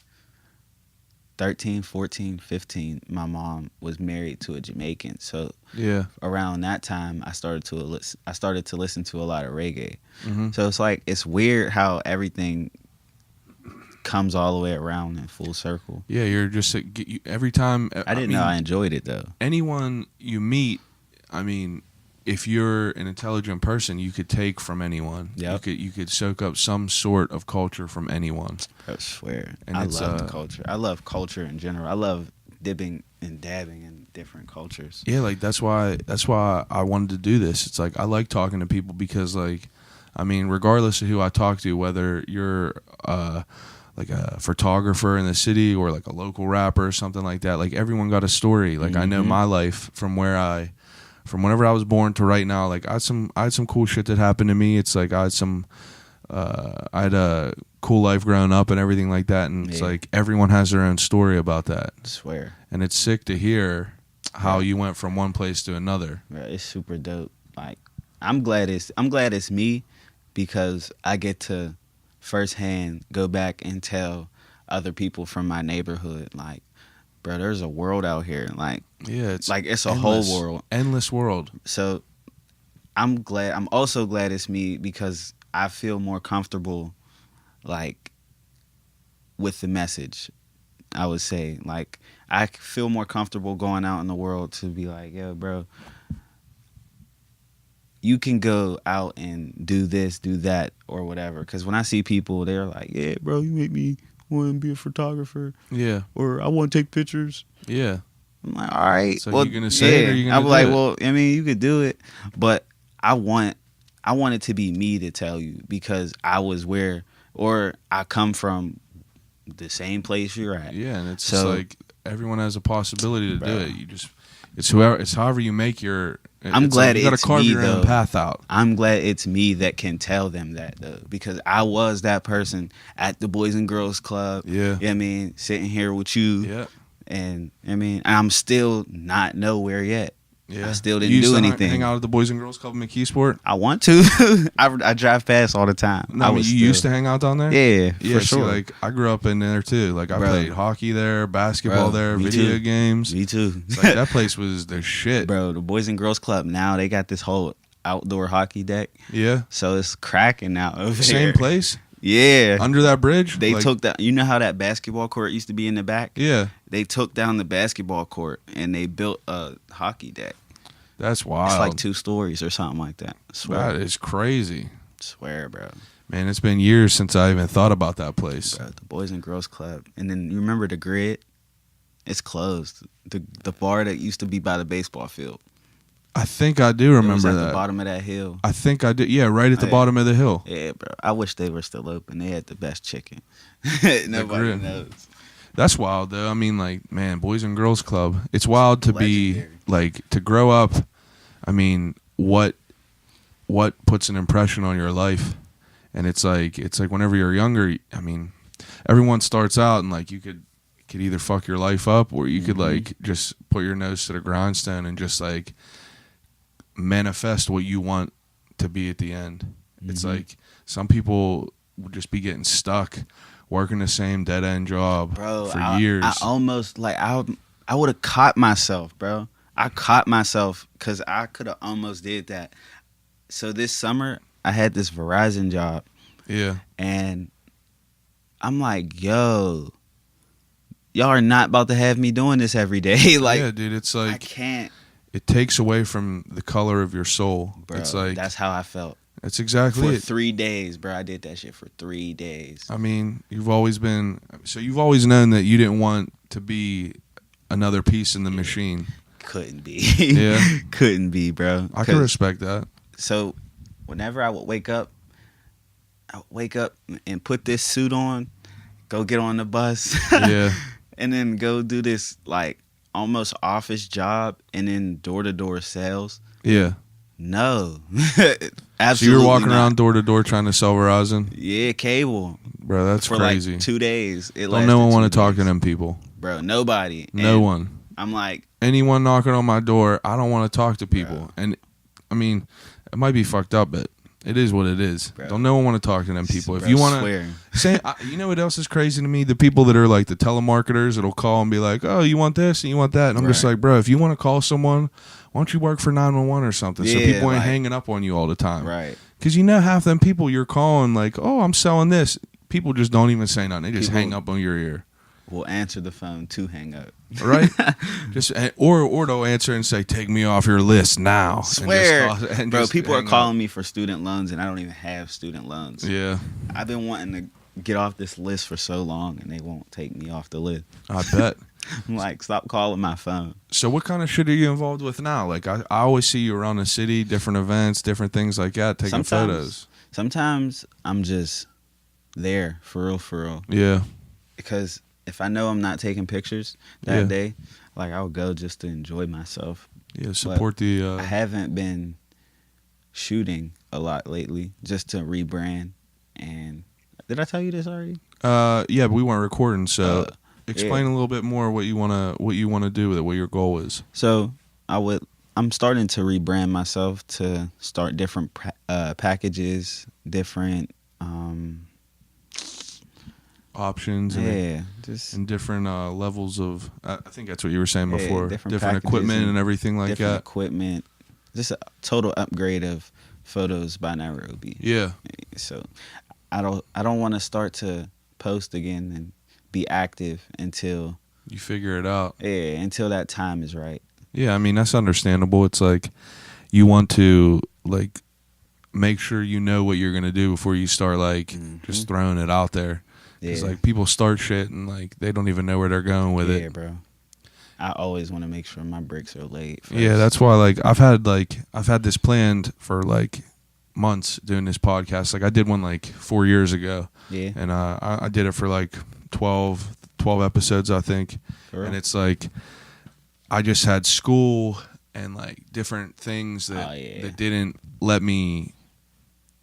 13, 14, 15, my mom was married to a Jamaican. So Yeah. around that time, I started to listen to a lot of reggae. Mm-hmm. So it's like, it's weird how everything comes all the way around in full circle. Yeah, you're just every time. I didn't know I enjoyed it though. Anyone you meet, I mean, if you're an intelligent person, you could take from anyone. Yep. You could soak up some sort of culture from anyone. I swear. And I it's, love the culture. I love culture in general. I love dipping and dabbing in different cultures. Yeah, like that's why I wanted to do this. It's like I like talking to people because, like, I mean, regardless of who I talk to, whether you're like a photographer in the city or like a local rapper or something like that, like everyone got a story. Like I know my life from whenever I was born to right now. Like I had some cool shit that happened to me. It's like I had a cool life growing up and everything like that, and it's like everyone has their own story about that. I swear. And it's sick to hear how you went from one place to another. Right, it's super dope. Like I'm glad it's me, because I get to firsthand go back and tell other people from my neighborhood, like, bro, there's a world out here. Like, yeah, it's like it's a endless, whole world, endless world. So I'm also glad it's me, because I feel more comfortable, like, with the message. I would say, like, I feel more comfortable going out in the world to be like, yo, bro, you can go out and do this, do that, or whatever. Because when I see people, they're like, yeah, bro, you make me want to be a photographer. Yeah. Or I want to take pictures. Yeah. I'm like, all right. So well, you gonna say it or you gonna do like, it? well, I mean, you could do it, but I want it to be me to tell you, because I was I come from the same place you're at. Yeah, and it's just like everyone has a possibility to do it. It's however you make your. I'm glad you got to carve me, your own path out. I'm glad it's me that can tell them that, though, because I was that person at the Boys and Girls Club. Yeah. You know what I mean, sitting here with you. Yeah. And I mean, I'm still not nowhere yet. Yeah. I still didn't you used do to anything. Hang out at the Boys and Girls Club in McKeesport. I want to. I drive past all the time. No, you used to hang out down there. Yeah, yeah. for sure. See, like I grew up in there too. Like I played hockey there, basketball there, video games. Me too. It's like that place was the shit, bro. The Boys and Girls Club now, they got this whole outdoor hockey deck. Yeah. So it's cracking now over Same there. place. Yeah. Under that bridge? They took that. You know how that basketball court used to be in the back? Yeah. They took down the basketball court and they built a hockey deck. That's wild. It's like 2 stories or something like that. I swear. That is crazy. I swear, bro. Man, it's been years since I even thought about that place. Bro, the Boys and Girls Club. And then you remember the Grid? It's closed. The bar that used to be by the baseball field. I think I do remember that. At the bottom of that hill. I think I do. Yeah, right at the bottom of the hill. Yeah, bro. I wish they were still open. They had the best chicken. Nobody knows. That's wild, though. I mean, like, man, Boys and Girls Club. It's wild to be, like, to grow up. I mean, what puts an impression on your life? And it's like whenever you're younger, I mean, everyone starts out and, like, you could either fuck your life up or you could, like, just put your nose to the grindstone and just, like, manifest what you want to be at the end. It's like some people would just be getting stuck working the same dead end job for years. I almost like I would have caught myself, bro. I caught myself because I could have almost did that. So this summer I had this Verizon job. Yeah. And I'm like, yo, y'all are not about to have me doing this every day. Like, yeah, dude, it's like I can't. It takes away from the color of your soul. Bro, it's like that's how I felt. That's exactly it. For 3 days, bro. I did that shit for 3 days. I mean, you've always known that you didn't want to be another piece in the machine. Couldn't be. Yeah. Couldn't be, bro. I can respect that. So whenever I would wake up and put this suit on, go get on the bus. Yeah. And then go do this, like, almost office job and then door-to-door sales. Yeah. No. Absolutely. So you're walking around door to door trying to sell Verizon? Yeah, cable. Bro, that's for crazy. Like 2 days. Don't no one want to talk to them people? Bro, nobody. No one. I'm like, anyone knocking on my door, I don't want to talk to people. Bro. And I mean, it might be fucked up, but It is what it is. Bro. Don't no one want to talk to them people. If Bro, you want swear. to say, you know what else is crazy to me? The people that are like the telemarketers that'll call and be like, "Oh, you want this and you want that," and I'm just Right. like, bro, if you want to call someone, why don't you work for 911 or something? So Yeah, people ain't like- hanging up on you all the time, Right. Because you know half them people you're calling like, "Oh, I'm selling this." People just don't even say nothing. They just People- hang up on your ear. We'll answer the phone to hang up. Right? Just or they'll answer and say, "Take me off your list now." Swear, and bro. just People are hang up. calling me for student loans, and I don't even have student loans. Yeah, I've been wanting to get off this list for so long, and they won't take me off the list. I bet. I'm like, stop calling my phone. So what kind of shit are you involved with now? Like I always see you around the city, different events, different things like that, taking photos. Sometimes I'm just there for real. Yeah, Because if I know I'm not taking pictures that day, like I'll go just to enjoy myself. yeah. Support the. I haven't been shooting a lot lately, just to rebrand. And did I tell you this already? Yeah, but we weren't recording, so explain yeah. a little bit more what you wanna do with it, what your goal is. So I'm starting to rebrand myself to start different packages, different. Options and different levels of. I think that's what you were saying before. Different packages equipment and everything like different that. Equipment, just a total upgrade of photos by Nairobi. Yeah. So I don't want to start to post again and be active until You figure it out. until that time is right. Yeah, I mean that's understandable. It's like you want to like make sure you know what you're gonna do before you start like just throwing it out there. Because like people start shit and like they don't even know where they're going with it. Yeah, bro. I always want to make sure my bricks are laid first. Yeah, that's why like I've had this planned for like months doing this podcast. Like I did one like 4 years ago. Yeah. And I did it for like 12 episodes I think. For real? And it's like I just had school and like different things that didn't let me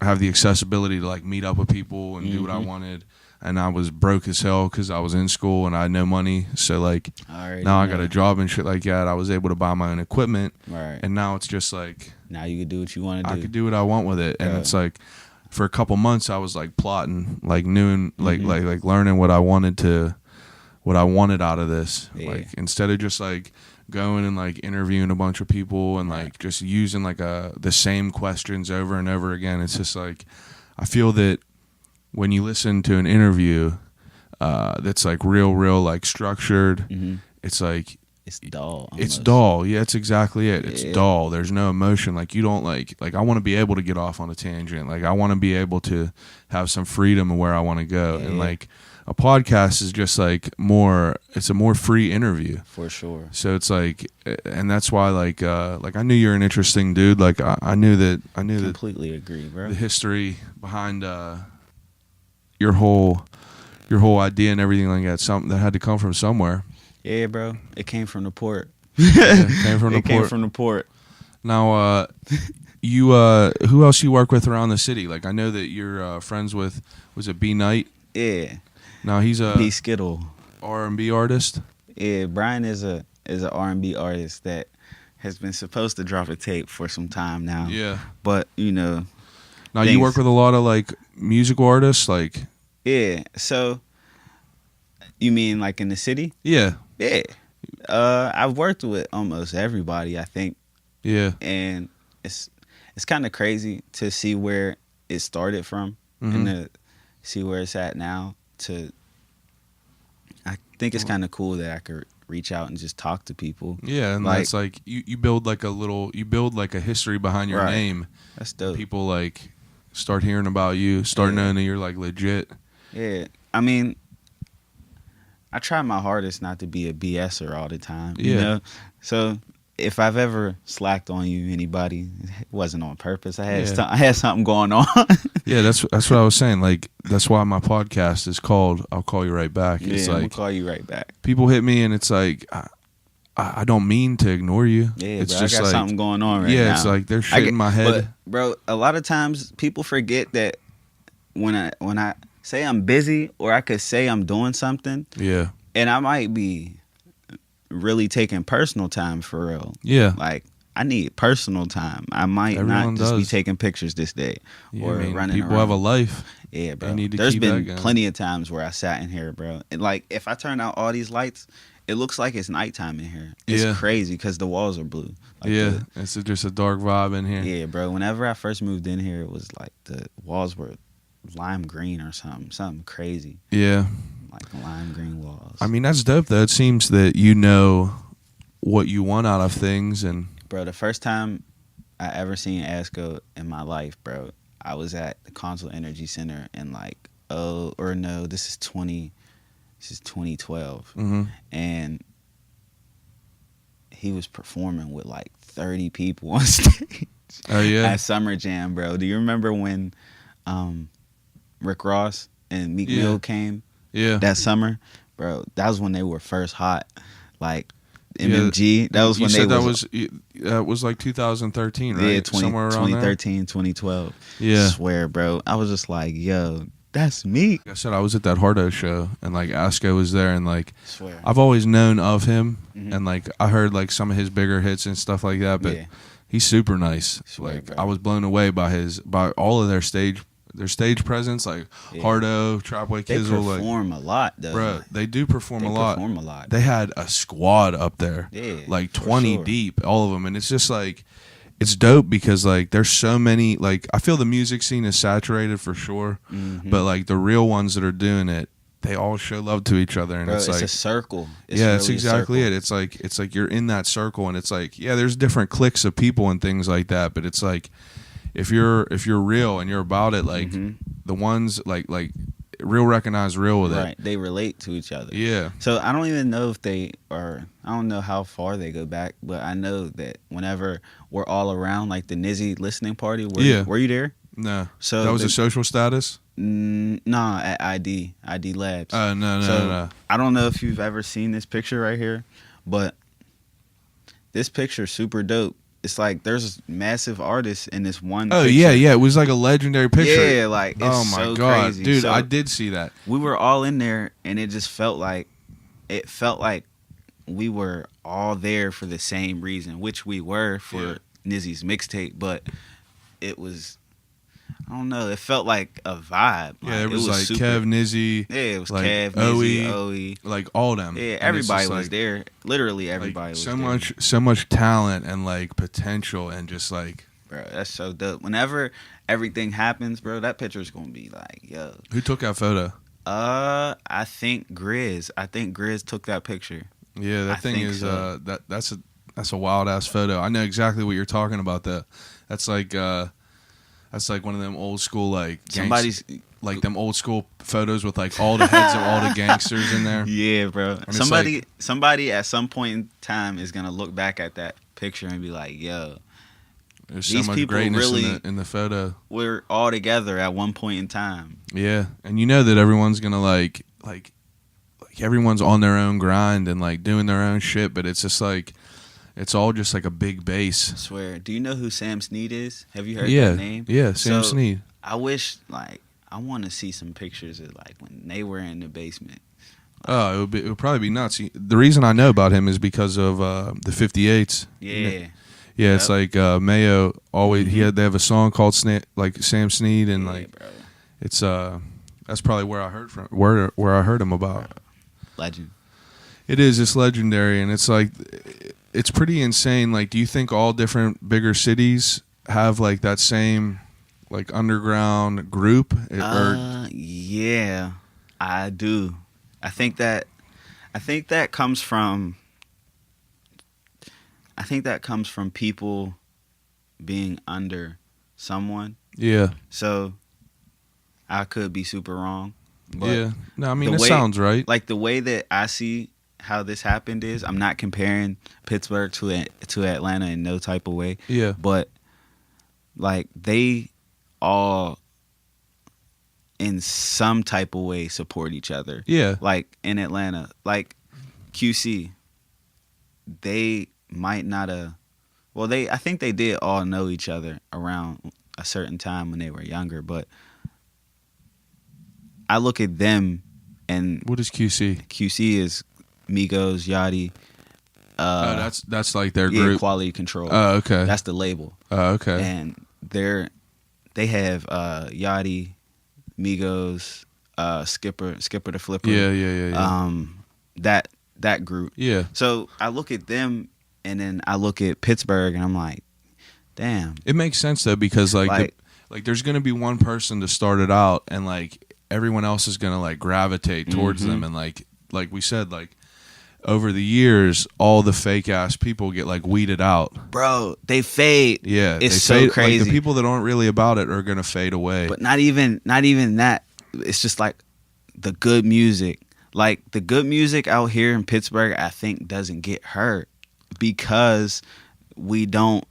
have the accessibility to like meet up with people and do what I wanted. And I was broke as hell because I was in school and I had no money. So like now I got a job and shit like that. I was able to buy my own equipment. Right. And now it's just like Now you can do what you want to do. I could do what I want with it. And it's like for a couple months I was like plotting, like like learning what I wanted out of this. Yeah. Like instead of just like going and like interviewing a bunch of people and like just using like the same questions over and over again. It's just like I feel that when you listen to an interview that's like real like structured, it's like it's dull. it's almost. dull. Yeah, it's exactly it. It's Yeah. dull. There's no emotion. Like you don't like I want to be able to get off on a tangent. Like I want to be able to have some freedom of where I want to go. Yeah. And like a podcast is just like it's a more free interview. For sure. So it's like, and that's why like I knew you're an interesting dude. Like I knew that Completely agree, bro. the history behind your whole idea and everything like that. Something that had to come from somewhere. Yeah, bro. It came from the port. Came from the It came port. from the port. Now, you who else you work with around the city? Like I know that you're friends with, was it B Knight? Yeah. Now he's a B Skittle. R&B artist. Yeah, Brian is an R&B artist that has been supposed to drop a tape for some time now. Yeah. But, you know. Now you work with a lot of like musical artists, like. Yeah. So, you mean like in the city? Yeah. Yeah. I've worked with almost everybody, I think. Yeah. And it's kind of crazy to see where it started from and to see where it's at now. I think it's kind of cool that I could reach out and just talk to people. Yeah, and like, that's like you build like a history behind your Right. name. That's dope. People like start hearing about you, start knowing that you're like legit. Yeah. I mean, I try my hardest not to be a BSer all the time. You know? So if I've ever slacked on you, anybody, it wasn't on purpose. I had something going on. Yeah, that's what I was saying. Like that's why my podcast is called "I'll Call You Right Back." It's I'm like gonna call you right back. people hit me and it's like I don't mean to ignore you. Yeah, it's bro, just I got like something going on right now. yeah, it's like there's shit in my head. But, bro, a lot of times people forget that when I say I'm busy, or I could say I'm doing something, Yeah, and I might be really taking personal time for real. yeah, Like I need personal time. I might Everyone not just be does. taking pictures this day Yeah, or I mean, running people around. have a life. Yeah, bro. They need to There's keep that been going. plenty of times where I sat in here, bro. And like, if I turn out all these lights, it looks like it's nighttime in here. It's Yeah. crazy because the walls are blue. Like Yeah, it's just a dark vibe in here. yeah, bro. Whenever I first moved in here, it was like the walls were lime green or something crazy. Yeah. Like lime green walls. I mean, that's dope, though. It seems that you know what you want out of things. And bro, the first time I ever seen Asco in my life, bro, I was at the Console Energy Center in like, this is 2012. Mhm. And he was performing with like 30 people on stage. Oh, yeah? At Summer Jam, bro. Do you remember when Rick Ross and Meek Yeah. Mill came Yeah. that summer? Bro, that was when they were first hot. Like MMG, that was you when said they that was like 2013, right? yeah, Somewhere around 2013, 2012. Yeah. I swear, bro. I was just like, yo, that's me. Like I said, I was at that Hardo show, and like Asco was there, and like I swear. I've always known of him, Mhm. and like I heard like some of his bigger hits and stuff like that, but Yeah. he's super nice. Swear, Like bro. I was blown away by all of their stage presence, like Yeah. Hardo, Trapway They Kizzle, like perform a lot, though. bro, they do perform They a lot. perform a lot. They had a squad up there, Yeah, like for 20 sure. deep, all of them, and it's just like it's dope because like there's so many. Like I feel the music scene is saturated for sure, Mhm. but like the real ones that are doing it, they all show love to each other, and Bro, it's it's like a circle. It's yeah, really that's a exactly circle. it. It's like you're in that circle, and it's like yeah, there's different cliques of people and things like that, but it's like if you're real and you're about it, like Mhm. the ones like real recognize real with Right. it. They relate to each other. Yeah, So I don't even know if they are. I don't know how far they go back, but I know that whenever we're all around, like the Nizzy listening party, were you there? no, So that was the- a social status. Nah, at ID Labs. No, So I don't know if you've ever seen this picture right here, but this picture's super dope. It's like there's massive artists in this one. Oh picture. yeah, it was like a legendary picture. Yeah, like it's oh my so god, crazy. dude, So I did see that. we were all in there, and it just felt like we were all there for the same reason, which we were for Nizzy's mixtape, but it was, I don't know, it felt like a vibe. Yeah, it was like super, Kev, Nizzy, yeah, it was like Kev, OE, Nizzy, OE. like all them. Yeah, And it's everybody just, was like, there. Literally like, everybody was so there. so much talent and like potential and just like Bro, that's so dope. Whenever everything happens, bro, that picture's gonna be like, yo. who took that photo? I think Grizz. Took that picture. Yeah, that I thing think is so. that's a wild ass photo. I know exactly what you're talking about. That's like one of them old school like Somebody's like them old school photos with like all the heads of all the gangsters in there. yeah, bro. it's Somebody at some point in time is gonna look back at that picture and be like, yo, There's so These much people greatness really- in the photo. we're all together at one point in time. Yeah, and you know that everyone's gonna like everyone's on their own grind and like doing their own shit, but it's just like it's all just like a big base. I swear. Do you know who Sam Snead is? Have you heard Yeah, that name? yeah, Sam So, Snead. I wish, I want to see some pictures of like when they were in the basement. Oh, it would probably be nuts. The reason I know about him is because of the 58s. Yeah. Yeah, it's like Mayo always they have a song called like Sam Snead, and Yeah, like bro. it's that's probably where I heard from where I heard him about. Legend. It is. It's legendary, and it's like it's pretty insane. Like, do you think all different bigger cities have like that same like underground group? Yeah, I do. I think that comes from people being under someone. Yeah, So I could be super wrong. But yeah. No, I mean the it way- sounds right. like the way that I see how this happened is, I'm not comparing Pittsburgh to Atlanta in no type of way, Yeah, but like they all in some type of way support each other. yeah, Like in Atlanta, like QC, they might not have. Well, I think they did all know each other around a certain time when they were younger, but I look at them and What is QC? QC is Migos, Yachty, That's like their yeah, group. Quality Control. Oh, okay. That's the label. Oh, okay. And they have Yachty, Migos, Skipper the Flipper. Yeah. That group. Yeah. So I look at them, and then I look at Pittsburgh, and I'm like, damn. It makes sense though, because like there's gonna be one person to start it out, and like everyone else is gonna like gravitate towards them, and like we said, like over the years, all the fake ass people get like weeded out. Bro, they fade. Yeah, it's they so fade, crazy. Like, the people that aren't really about it are gonna fade away. But not even that. It's just like the good music. Like the good music out here in Pittsburgh, I think doesn't get heard because we don't.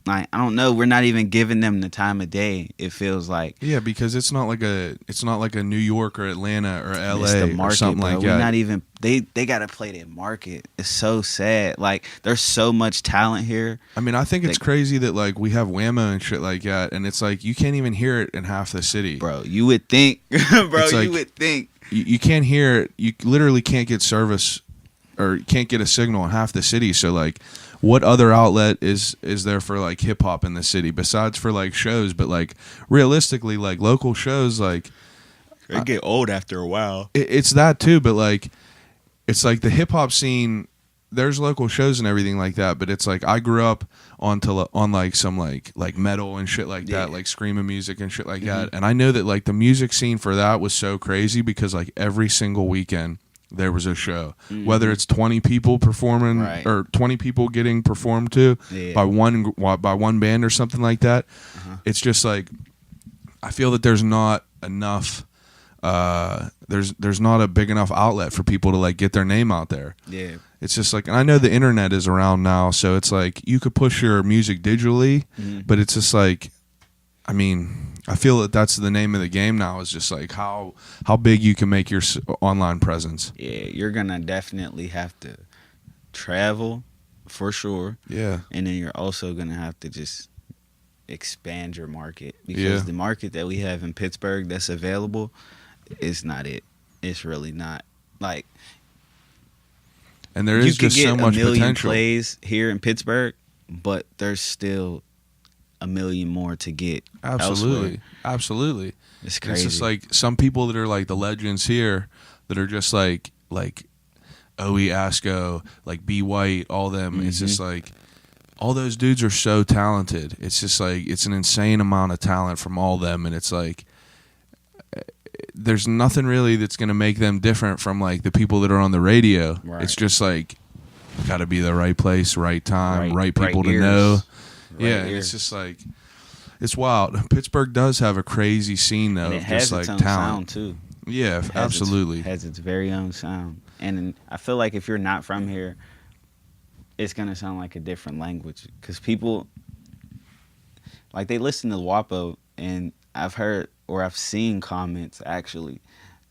Like, I don't know. We're not even giving them the time of day. It feels like because it's not like a New York or Atlanta or LA it's the market, or something bro. like We're that. not even they got to play their market. It's so sad. Like there's so much talent here. I mean, I think it's crazy that like we have Whammo and shit like that, and it's like you can't even hear it in half the city, Bro, you would think, you would think you can't hear it. You literally can't get service or can't get a signal in half the city. So like, what other outlet is there for like hip hop in the city besides for like shows? But like realistically, like local shows, like they get old after a while. It's that too, but like it's like the hip hop scene. There's local shows and everything like that, but it's like I grew up on like some like metal and shit like that, like screaming music and shit like that. And I know that like the music scene for that was so crazy because like every single weekend there was a show, whether it's 20 people performing or 20 people getting performed to by one band or something like that. It's just like I feel that there's not enough. There's not a big enough outlet for people to like get their name out there. Yeah. It's just like, and I know the internet is around now, so it's like you could push your music digitally, but it's just like, I mean, I feel that that's the name of the game now, is just like how big you can make your online presence. Yeah, you're gonna definitely have to travel for sure. Yeah, and then you're also gonna have to just expand your market because the market that we have in Pittsburgh that's available is not it. It's really not. Like, and there is just so much potential. You could get a million plays here in Pittsburgh, but there's still a million more to get. Absolutely. It's crazy. It's just like some people that are like the legends here that are just like O.E. Asco, like B. White, all them. It's just like all those dudes are so talented. It's just like it's an insane amount of talent from all them, and it's like there's nothing really that's going to make them different from like the people that are on the radio. Right. It's just like got to be the right place, right time, right people to know. And it's just like it's wild. Pittsburgh does have a crazy scene though, and it of has just like its own talent sound too. Yeah, absolutely. It has its very own sound, and I feel like if you're not from here, it's gonna sound like a different language because people like they listen to WAPO, and I've heard or I've seen comments actually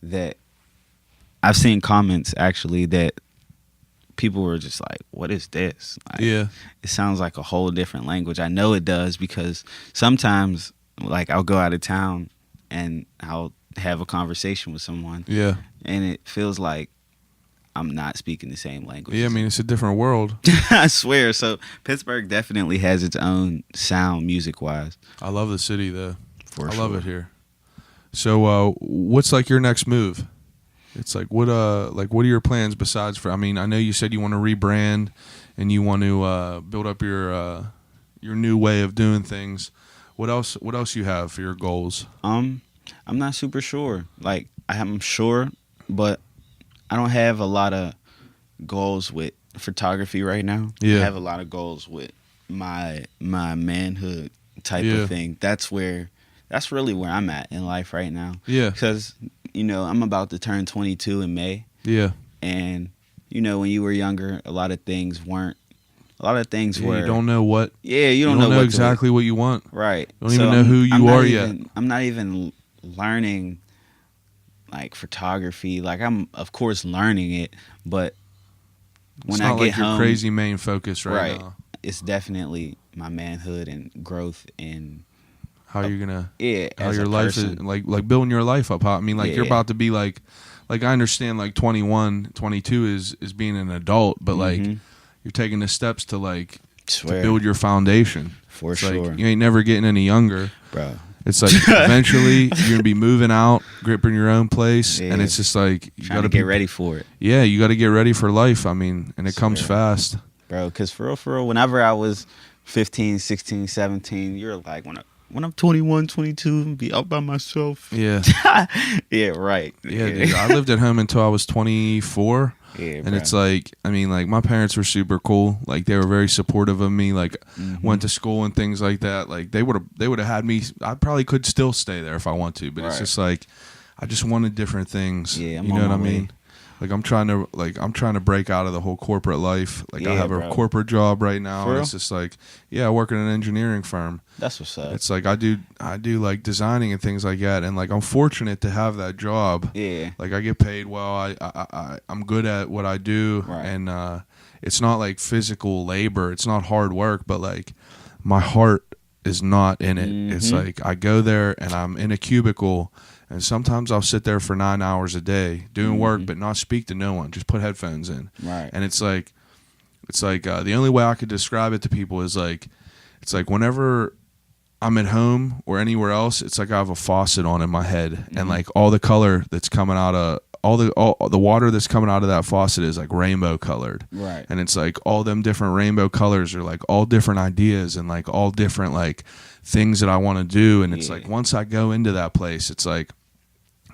that people were just like, what is this? Like, it sounds like a whole different language. I know it does because sometimes like I'll go out of town and I'll have a conversation with someone. Yeah. And it feels like I'm not speaking the same language. Yeah, I mean, it's a different world. I swear. So Pittsburgh definitely has its own sound music-wise. I love the city, though. I love it here. So what's like your next move? It's like what are your plans besides for? I mean, I know you said you want to rebrand and you want to build up your new way of doing things. What else you have for your goals? I'm not super sure. Like I'm sure, but I don't have a lot of goals with photography right now. I have a lot of goals with my manhood type of thing. That's really where I'm at in life right now. Yeah. Because, I'm about to turn 22 in May. Yeah. And, when you were younger, a lot of things were. You don't know what. Yeah, you don't know exactly what you want. Right. You don't even know who you are yet. I'm not even learning, like, photography. Like, I'm, of course, learning it, but when I get home. It's not like your crazy main focus right now. It's definitely my manhood and growth and how you're gonna how your life is like building your life up. I mean, like you're about to be like I understand like 21, 22 is being an adult, but like you're taking the steps to like Swear. to build your foundation. For It's sure. like you ain't never getting any younger. Bro. It's like eventually you're gonna be moving out, gripping your own place, Yeah. and it's just like you Trying gotta to get ready for it. Yeah, you got to get ready for life. I mean, and it comes Swear. fast. Bro, because for real, whenever I was 15, 16, 17, you're like, when I'm 21, 22, and be out by myself. Yeah, Yeah, right. yeah. Dude, I lived at home until I was 24. Yeah, And bro. it's like, I mean, like my parents were super cool. Like they were very supportive of me. Like went to school and things like that. Like they would have had me. I probably could still stay there if I want to, but it's Right. just like I just wanted different things. Yeah, I'm you on know what I my way. mean? Like I'm trying to break out of the whole corporate life. Like I Yeah, have a bro. corporate job right now, For and real? it's just like, yeah, I work in an engineering firm. That's what's up. It's like I do like designing and things like that, and like I'm fortunate to have that job. Yeah. Like I get paid well. I'm good at what I do, Right. and it's not like physical labor. It's not hard work, but like my heart is not in it. It's like I go there and I'm in a cubicle, and sometimes I'll sit there for 9 hours a day doing work, but not speak to no one. Just put headphones in, Right. and it's like the only way I could describe it to people is like it's like whenever I'm at home or anywhere else, it's like I have a faucet on in my head, and like all the color that's coming out of all the water that's coming out of that faucet is like rainbow colored. Right. And it's like all them different rainbow colors are like all different ideas and like all different like things that I want to do. And it's Yeah. like once I go into that place, it's like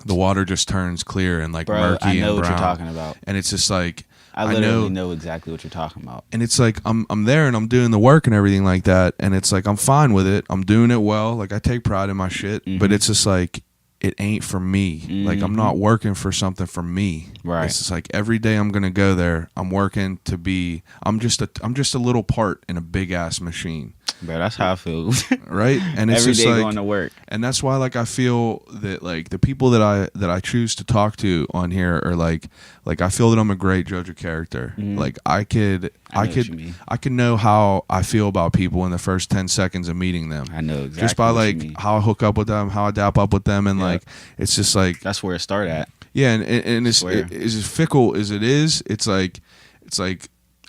the water just turns clear and like Bro, murky I know and what brown. you're talking about. And it's just like I literally know exactly what you're talking about. and it's like I'm there and I'm doing the work and everything like that, and it's like I'm fine with it. I'm doing it well. Like I take pride in my shit, but it's just like it ain't for me. Like I'm not working for something for me. Right. It's just like every day I'm gonna go there. I'm working to be. I'm just a little part in a big ass machine. Bro, that's how I feel. Right. And it's Every just day like, going to work. and that's why like I feel that like the people that I choose to talk to on here are like I feel that I'm a great judge of character. Like I could I know what you mean. I could know how I feel about people in the first 10 seconds of meeting them. I know exactly Just by what you like mean. how I hook up with them, how I dap up with them, and Yeah. like it's just like That's where it started at. yeah, and it's Swear. as fickle as it is. It's like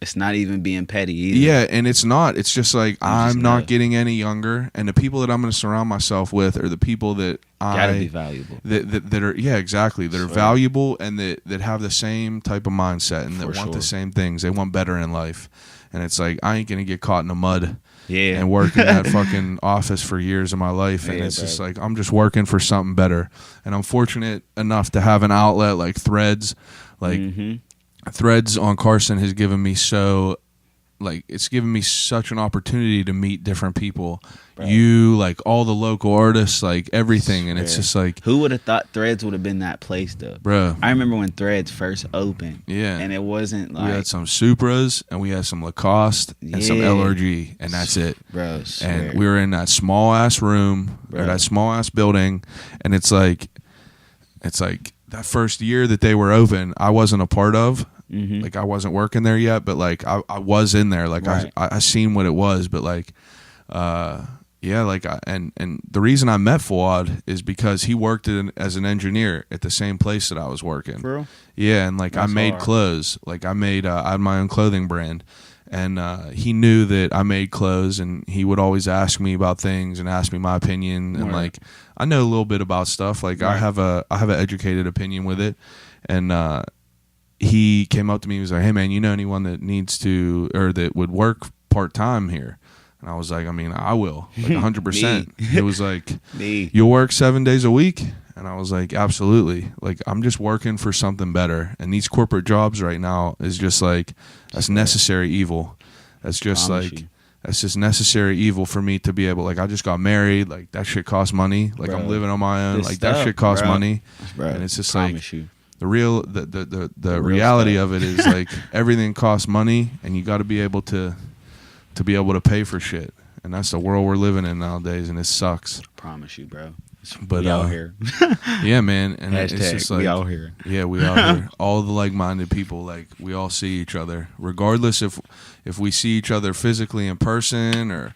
It's not even being petty either. yeah, and it's not. It's just like I'm not know. getting any younger, and the people that I'm going to surround myself with are the people that Gotta be valuable. that are exactly that are Swear. valuable and that have the same type of mindset and that For want the sure. same things. They want better in life, and it's like I ain't gonna get caught in the mud Yeah. and work in that fucking office for years of my life. And Yeah, it's just bro. like I'm just working for something better. And I'm fortunate enough to have an outlet like Threads. Like Threads on Carson has given me it's given me such an opportunity to meet different people. Bro. You, like all the local artists, like everything. And it's Swear. just like, Who would have thought Threads would have been that place though? bro. I remember when Threads first opened. Yeah. And it wasn't We like had some Supras and we had some Lacoste and some Yeah. LRG, and that's it. bro, swear. And we were in that small ass room or Bro. that small ass building, and it's like that first year that they were open, I wasn't a part of. Like I wasn't working there yet, but like I was in there. Like Right. I seen what it was, but like yeah, like and the reason I met Fuad is because he worked as an engineer at the same place that I was working. For real? Yeah, and like I That's made hard. clothes. Like I had my own clothing brand, and he knew that I made clothes, and he would always ask me about things and ask me my opinion, and Right. like I know a little bit about stuff. Like I Right. have an educated opinion with it, and he came up to me. He was like, "Hey man, you know anyone that needs to or that would work part time here?" And I was like, "I mean, I will, like 100%." It was like, Me. "You'll work 7 days a week?" And I was like, "Absolutely." Like I'm just working for something better, and these corporate jobs right now is just like that's necessary evil. That's just Promise like you. that's just necessary evil for me to be able. Like I just got married. Like that shit costs money. Like I'm Bro, living on my own. this Like that stuff, shit costs bro. money. Bro, And it's just like promise you. the real reality stuff. of it is like everything costs money, and you got to be able to pay for shit. And that's the world we're living in nowadays, and it sucks. Promise you, bro. But We out here. yeah, man, and Hashtag, it's just like we out here. yeah, we out here. All the like-minded people, like we all see each other, regardless if we see each other physically in person or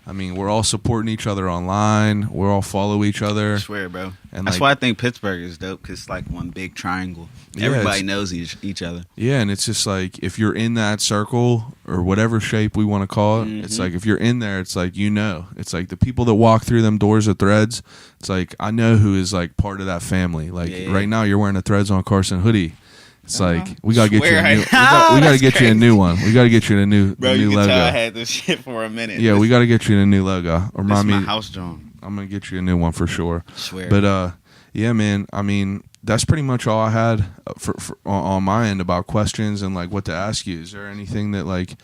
I mean, we're all supporting each other online. We're all follow each other. I swear, bro. And That's like, why I think Pittsburgh is dope, because it's like one big triangle. Yeah, Everybody it's- knows each other. Yeah, and it's just like if you're in that circle or whatever shape we want to call it, it's like if you're in there, it's like it's like the people that walk through them doors of Threads. It's like I know who is like part of that family. Like right now, you're wearing a Threads on Carson hoodie. It's like we gotta get you a new. We gotta get you a new one. We gotta get you a new Bro, new you can logo. tell I had this shit for a minute. Yeah, we gotta get you a new logo. This Remind is me. my house drum. I'm gonna get you a new one for sure. Swear. But yeah, man. I mean, that's pretty much all I had for on my end about questions and like what to ask you. Is there anything that like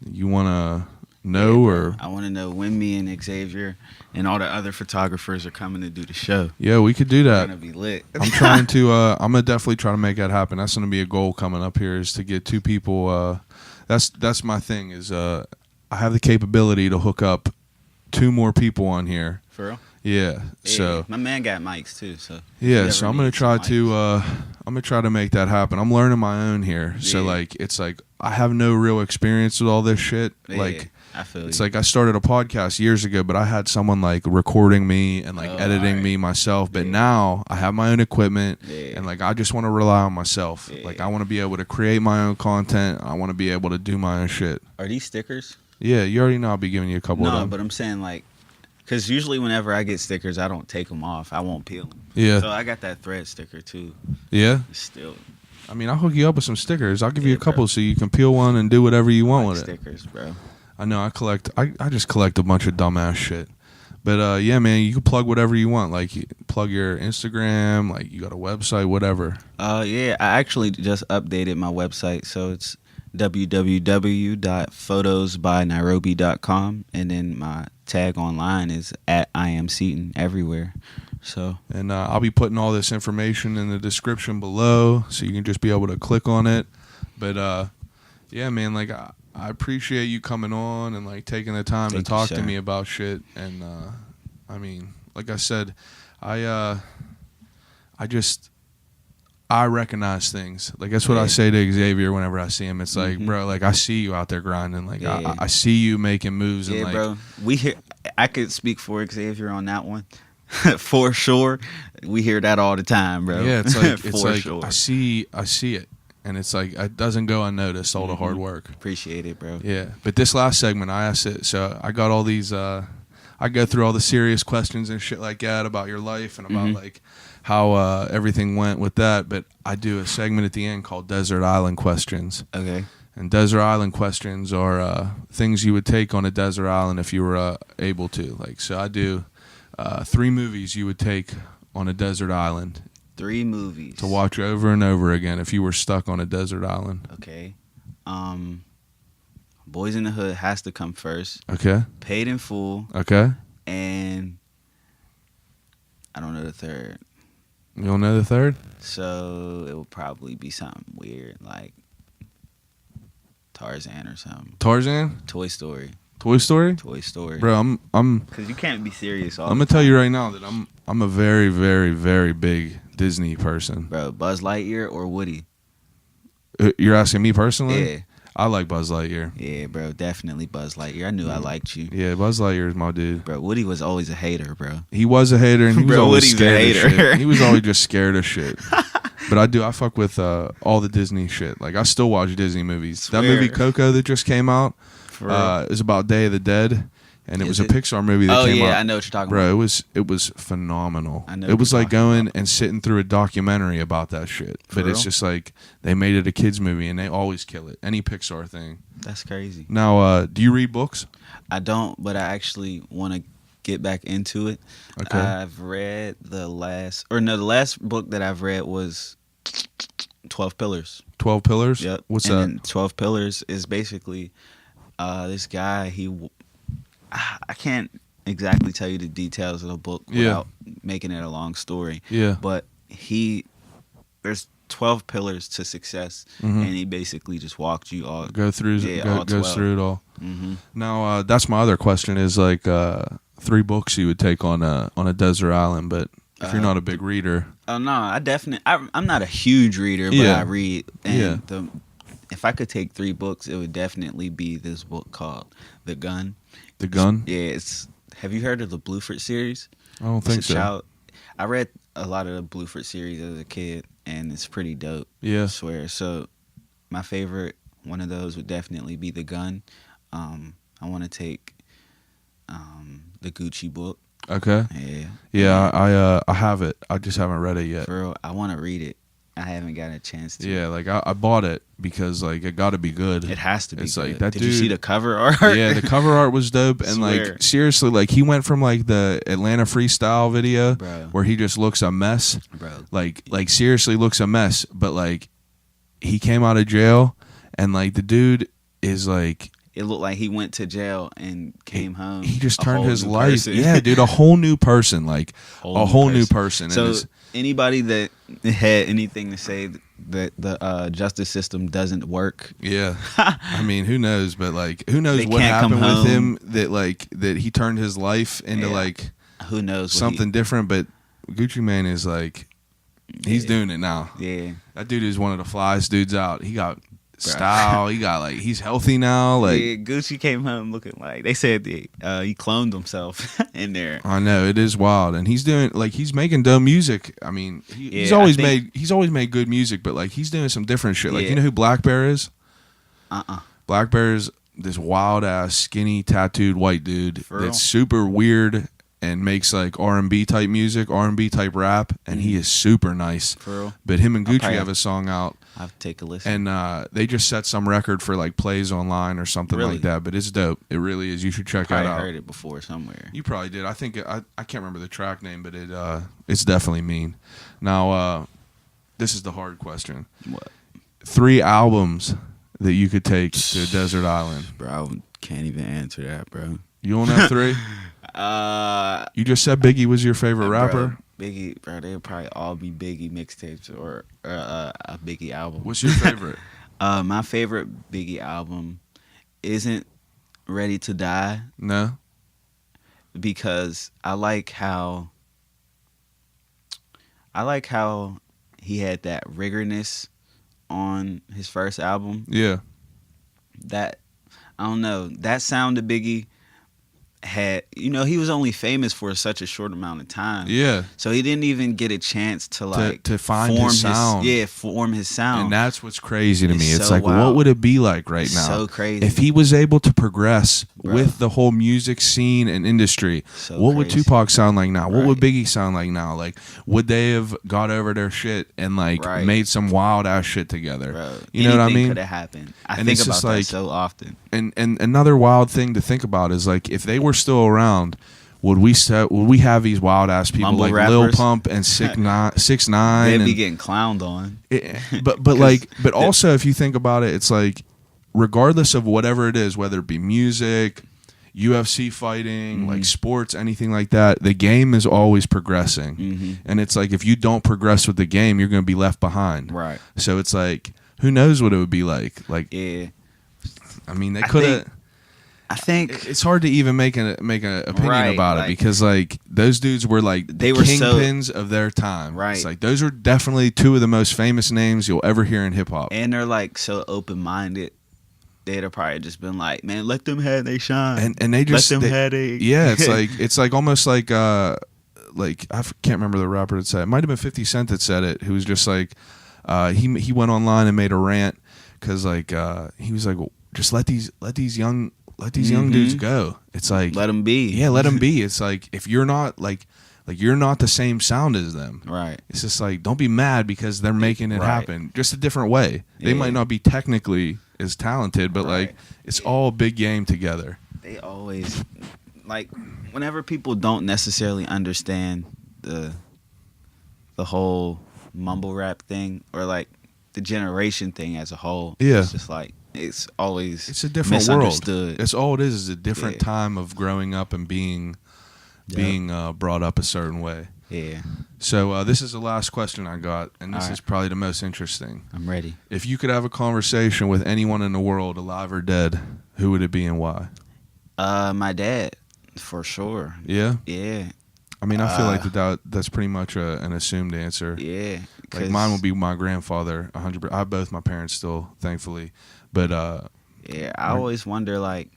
you want to know or? I want to know when me and Xavier and all the other photographers are coming to do the show. Yeah, we could do It's that. gonna be lit. I'm trying to. I'm gonna definitely try to make that happen. That's gonna be a goal coming up here. Is to get 2 people. That's my thing. Is I have the capability to hook up 2 more people on here. For real? Yeah. So my man got mics too. So yeah. So I'm gonna try to. I'm gonna try to make that happen. I'm learning my own here. So Yeah. like, it's like I have no real experience with all this shit. Yeah, Like. I feel It's you. like I started a podcast years ago, but I had someone like recording me and like editing alright. me myself. But Yeah. now I have my own equipment, Yeah. and like I just want to rely on myself. Yeah. Like I want to be able to create my own content. I want to be able to do my own shit. Are these stickers? Yeah, you already know I'll be giving you a couple of No, them. but I'm saying like, because usually whenever I get stickers, I don't take them off. I won't peel them. Yeah, So I got that thread sticker too. yeah. It's still I mean, I'll hook you up with some stickers. I'll give you Yeah, a couple bro. so you can peel one and do whatever you want like with it. stickers, bro. I know I collect. I just collect a bunch of dumbass shit. But yeah, man, you can plug whatever you want. Like plug your Instagram. Like you got a website, whatever. Yeah, I actually just updated my website, so it's www.photosbynairobi.com, and then my tag online is @IamSeaton everywhere. So And I'll be putting all this information in the description below, so you can just be able to click on it. But yeah, man, like I appreciate you coming on and like taking the time Thank to you, talk to sir. me about shit. And I mean, like I said, I recognize things. Like that's what I Yeah. say to Xavier whenever I see him. It's like, Mhm. bro, like I see you out there grinding. Like Yeah. I see you making moves. yeah, And like, bro, we hear. I could speak for Xavier on that one. For sure, we hear that all the time, bro. yeah, it's like For sure. I see it, and it's like it doesn't go unnoticed. All the hard work. Appreciate it, bro. Yeah, but this last segment, I asked it. So I got all these. I go through all the serious questions and shit like that about your life and about like how everything went with that. But I do a segment at the end called Desert Island Questions. Okay. And desert island questions are things you would take on a desert island if you were able to. Like, so I do 3 movies you would take on a desert island 3 movies to watch over and over again if you were stuck on a desert island. Okay. Boys in the Hood has to come first. Okay. Paid in Full, Okay. and I don't know the third. You don't know the third? So it would probably be something weird like Tarzan or something. Tarzan? Toy Story. Toy Story? Toy Story. Bro, I'm Because you can't be serious all I'm the gonna tell time. you right now that I'm a very, very, very big Disney person. Bro, Buzz Lightyear or Woody? You're asking me personally? Yeah. I like Buzz Lightyear. Yeah, bro. Definitely Buzz Lightyear. I knew I liked you. Yeah, Buzz Lightyear is my dude. Bro, Woody was always a hater, bro. He was a hater, and he was Bro, always Woody's a scared of hater. shit. He was always just scared of shit. But I fuck with all the Disney shit. Like I still watch Disney movies. That Swear. movie Coco that just came out For real. is about Day of the Dead, and it Is was a it? Pixar movie that Oh, came yeah, out. I know what you're talking Bro, about. it was phenomenal. I know It what was you're like talking going about. and sitting through a documentary about that shit. For But it's real? just like they made it a kids movie, and they always kill it. Any Pixar thing. That's crazy. Now, do you read books? I don't, but I actually want to get back into it. Okay. I've read the last book that I've read was 12 Pillars. 12 Pillars. Yep. What's and that? then 12 Pillars is basically this guy. I can't exactly tell you the details of the book Yeah. without making it a long story. Yeah. But there's 12 pillars to success, Mhm. and he basically just walked you all. Go through. Yeah, all goes 12. through it all. Mm-hmm. Now, that's my other question is like 3 books you would take on a desert island, but if you're not a big reader, Oh no, I'm not a huge reader, but Yeah. I read. And Yeah. if I could take 3 books, it would definitely be this book called The Gun. The Gun? Yeah, have you heard of the Bluford series? I don't think so. I read a lot of the Bluford series as a kid, and it's pretty dope. Yeah. I swear. So my favorite one of those would definitely be The Gun. I want to take the Gucci book. Okay. Yeah. Yeah, I have it. I just haven't read it yet. For real, I want to read it. I haven't gotten a chance to. Yeah, like I bought it because like it got to be good. It has to be. It's good. like that Did dude. you see the cover art? Yeah, the cover art was dope, and Swear. like seriously, like he went from like the Atlanta freestyle video Bro. where he just looks a mess, Bro. like seriously looks a mess, but like he came out of jail, and like the dude is like. It looked like he went to jail and came home. He just a turned whole his new life. person. Yeah, dude, a whole new person. Like a whole new person. So And it's- anybody that had anything to say that the justice system doesn't work, yeah, I mean, who knows? But like, who knows They what can't come happened with home. him that he turned his life into Yeah. like who knows what something different. But Gucci Mane is like, he's doing it now. Yeah, That dude is one of the flyest dudes out. He got style. He got like, he's healthy now. Like, yeah. Gucci came home looking like they said he cloned himself in there. I know it is wild, and he's doing like he's making dope music. I mean, he's Yeah, always I think- made good music, but like he's doing some different shit. Like Yeah. you know who Black Bear is? Uh-uh. Black Bear is this wild ass skinny tattooed white dude For real? that's super weird and makes like R&B type music, R&B type rap, and he is super nice. For real? But him and I'll Gucci probably have a song out, I have to take a listen. and they just set some record for like plays online or something Really? like that. But it's dope. It really is. You should check I that out. heard it before somewhere. You probably did. I think I can't remember the track name, but it's definitely mean. Now, this is the hard question. What? 3 albums that you could take to a desert island. Bro, I can't even answer that, bro. You don't have 3? You just said Biggie was your favorite rapper. Bro, Biggie, bro, they'll probably all be Biggie mixtapes or a Biggie album. What's your favorite? My favorite Biggie album isn't Ready to Die No? because I like how he had that rigorness on his first album. Yeah. That I don't know. That sound of Biggie had, he was only famous for such a short amount of time. Yeah. So he didn't even get a chance to like to find his sound. Form his sound. And that's what's crazy to me. It's It's so like, wild. what would it be like right now? So crazy. If he was able to progress Bro. with the whole music scene and industry, So what would crazy. Tupac sound like now? What would Right. Biggie sound like now? Like, would they have got over their shit and like Right. made some wild ass shit together? Bro, You know what I anything mean? could have happened. I And think it's about just that like- so often. And another wild thing to think about is like if they were still around, would we have these wild ass people Mumble like Lil rappers? Pump and 6ix9ine? They'd and- be getting clowned on. but also if you think about it, it's like regardless of whatever it is, whether it be music, UFC fighting, like sports, anything like that, the game is always progressing. And it's like if you don't progress with the game, you're going to be left behind. Right. So it's like who knows what it would be like? Like Yeah. I mean, they I could have. I think It's hard to even make an opinion Right, about it like- because like those dudes were like They the were so- kingpins of their time. Right. It's like those are definitely 2 of the most famous names you'll ever hear in hip hop. and they're like so open minded. They'd have probably just been like, man, let them have they shine. And they just let them they- have they. yeah, it's like almost like I can't remember the rapper that said it. It might have been 50 Cent that said it, who was just like he went online and made a rant because like he was like, well, just let these young dudes go. It's like Let them be. yeah, let them be. It's like if you're not like you're not the same sound as them. Right. It's just like don't be mad because they're making it Right. happen just a different way. They Yeah. might not be technically as talented, but Right. like it's all a big game together. They always like whenever people don't necessarily understand the whole mumble rap thing or like the generation thing as a whole. Yeah. It's just like it's always It's a different world. misunderstood. It's all it is a different Yeah. time of growing up and being brought up a certain way. Yeah. So this is the last question I got, and this All right. is probably the most interesting. I'm ready. If you could have a conversation with anyone in the world, alive or dead, who would it be and why? My dad, for sure. Yeah? Yeah. I mean, I feel like that's pretty much an assumed answer. Yeah. Like mine will be my grandfather. 100%. I have both my parents still, thankfully. But yeah, I always wonder, like,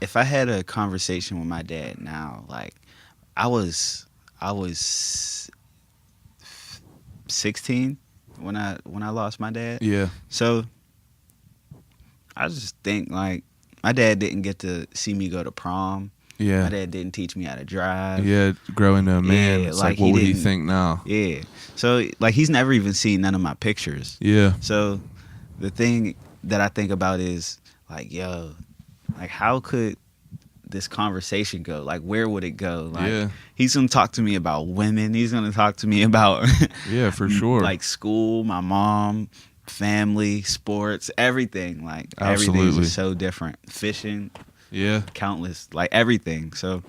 if I had a conversation with my dad now, like, I was 16 when I lost my dad. yeah, So I just think, like, my dad didn't get to see me go to prom. yeah, My dad didn't teach me how to drive. yeah. Grow into a man. Yeah, It's like, like, what he would he didn't- think now? Yeah. So, like, he's never even seen none of my pictures. Yeah, So the thing that I think about is, like, yo, like, how could this conversation go? Like, where would it go? Like, Yeah. he's gonna talk to me about women. He's gonna talk to me about yeah, for sure. like school, my mom, family, sports, everything. Like, Absolutely. everything's just so different. Fishing, yeah, countless, like, everything. So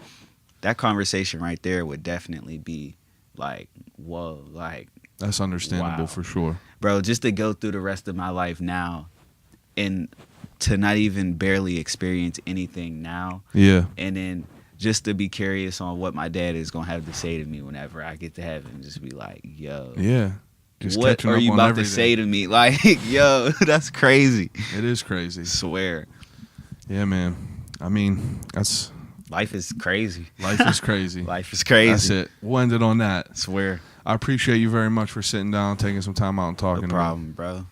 that conversation right there would definitely be like, whoa, like, that's understandable wow. for sure. bro, just to go through the rest of my life now and to not even barely experience anything now, Yeah, and then just to be curious on what my dad is gonna have to say to me whenever I get to heaven, just be like, yo, yeah. Just what catching are up you on about everything. to say to me? Like, yo, that's crazy. It is crazy. Swear, Yeah, man. I mean, life is crazy. life is crazy. Life is crazy. That's it. We'll end it on that. Swear, I appreciate you very much for sitting down, taking some time out and talking no to me. problem, bro.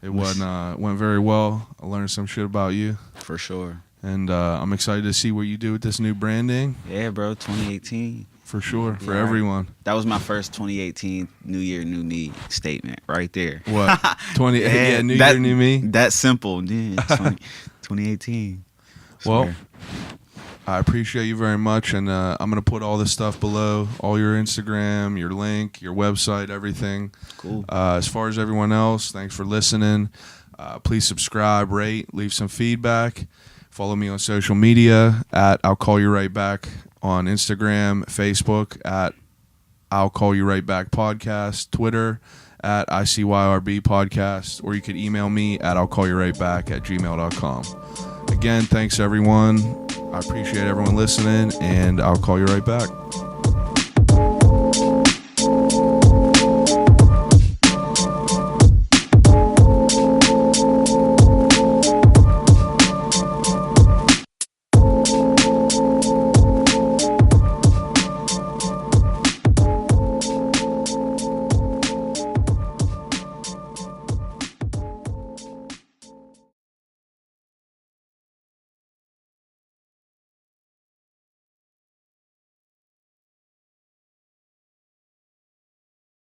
It went very well. I learned some shit about you, For sure. and I'm excited to see what you do with this new branding. Yeah, bro. 2018. For sure, for Yeah. everyone. That was my first 2018 New Year, New Me statement right there. What? 20? Yeah, New that- Year, New Me. That simple. Yeah, 2018. Well, Swear. I appreciate you very much, and I'm going to put all this stuff below, all your Instagram, your link, your website, everything. Cool. As far as everyone else, thanks for listening. Please subscribe, rate, leave some feedback. Follow me on social media at I'll Call You Right Back on Instagram, Facebook at I'll Call You Right Back Podcast, Twitter at ICYRB Podcast, or you can email me at I'll Call You Right Back at gmail.com. Again, thanks everyone. I appreciate everyone listening, and I'll call you right back.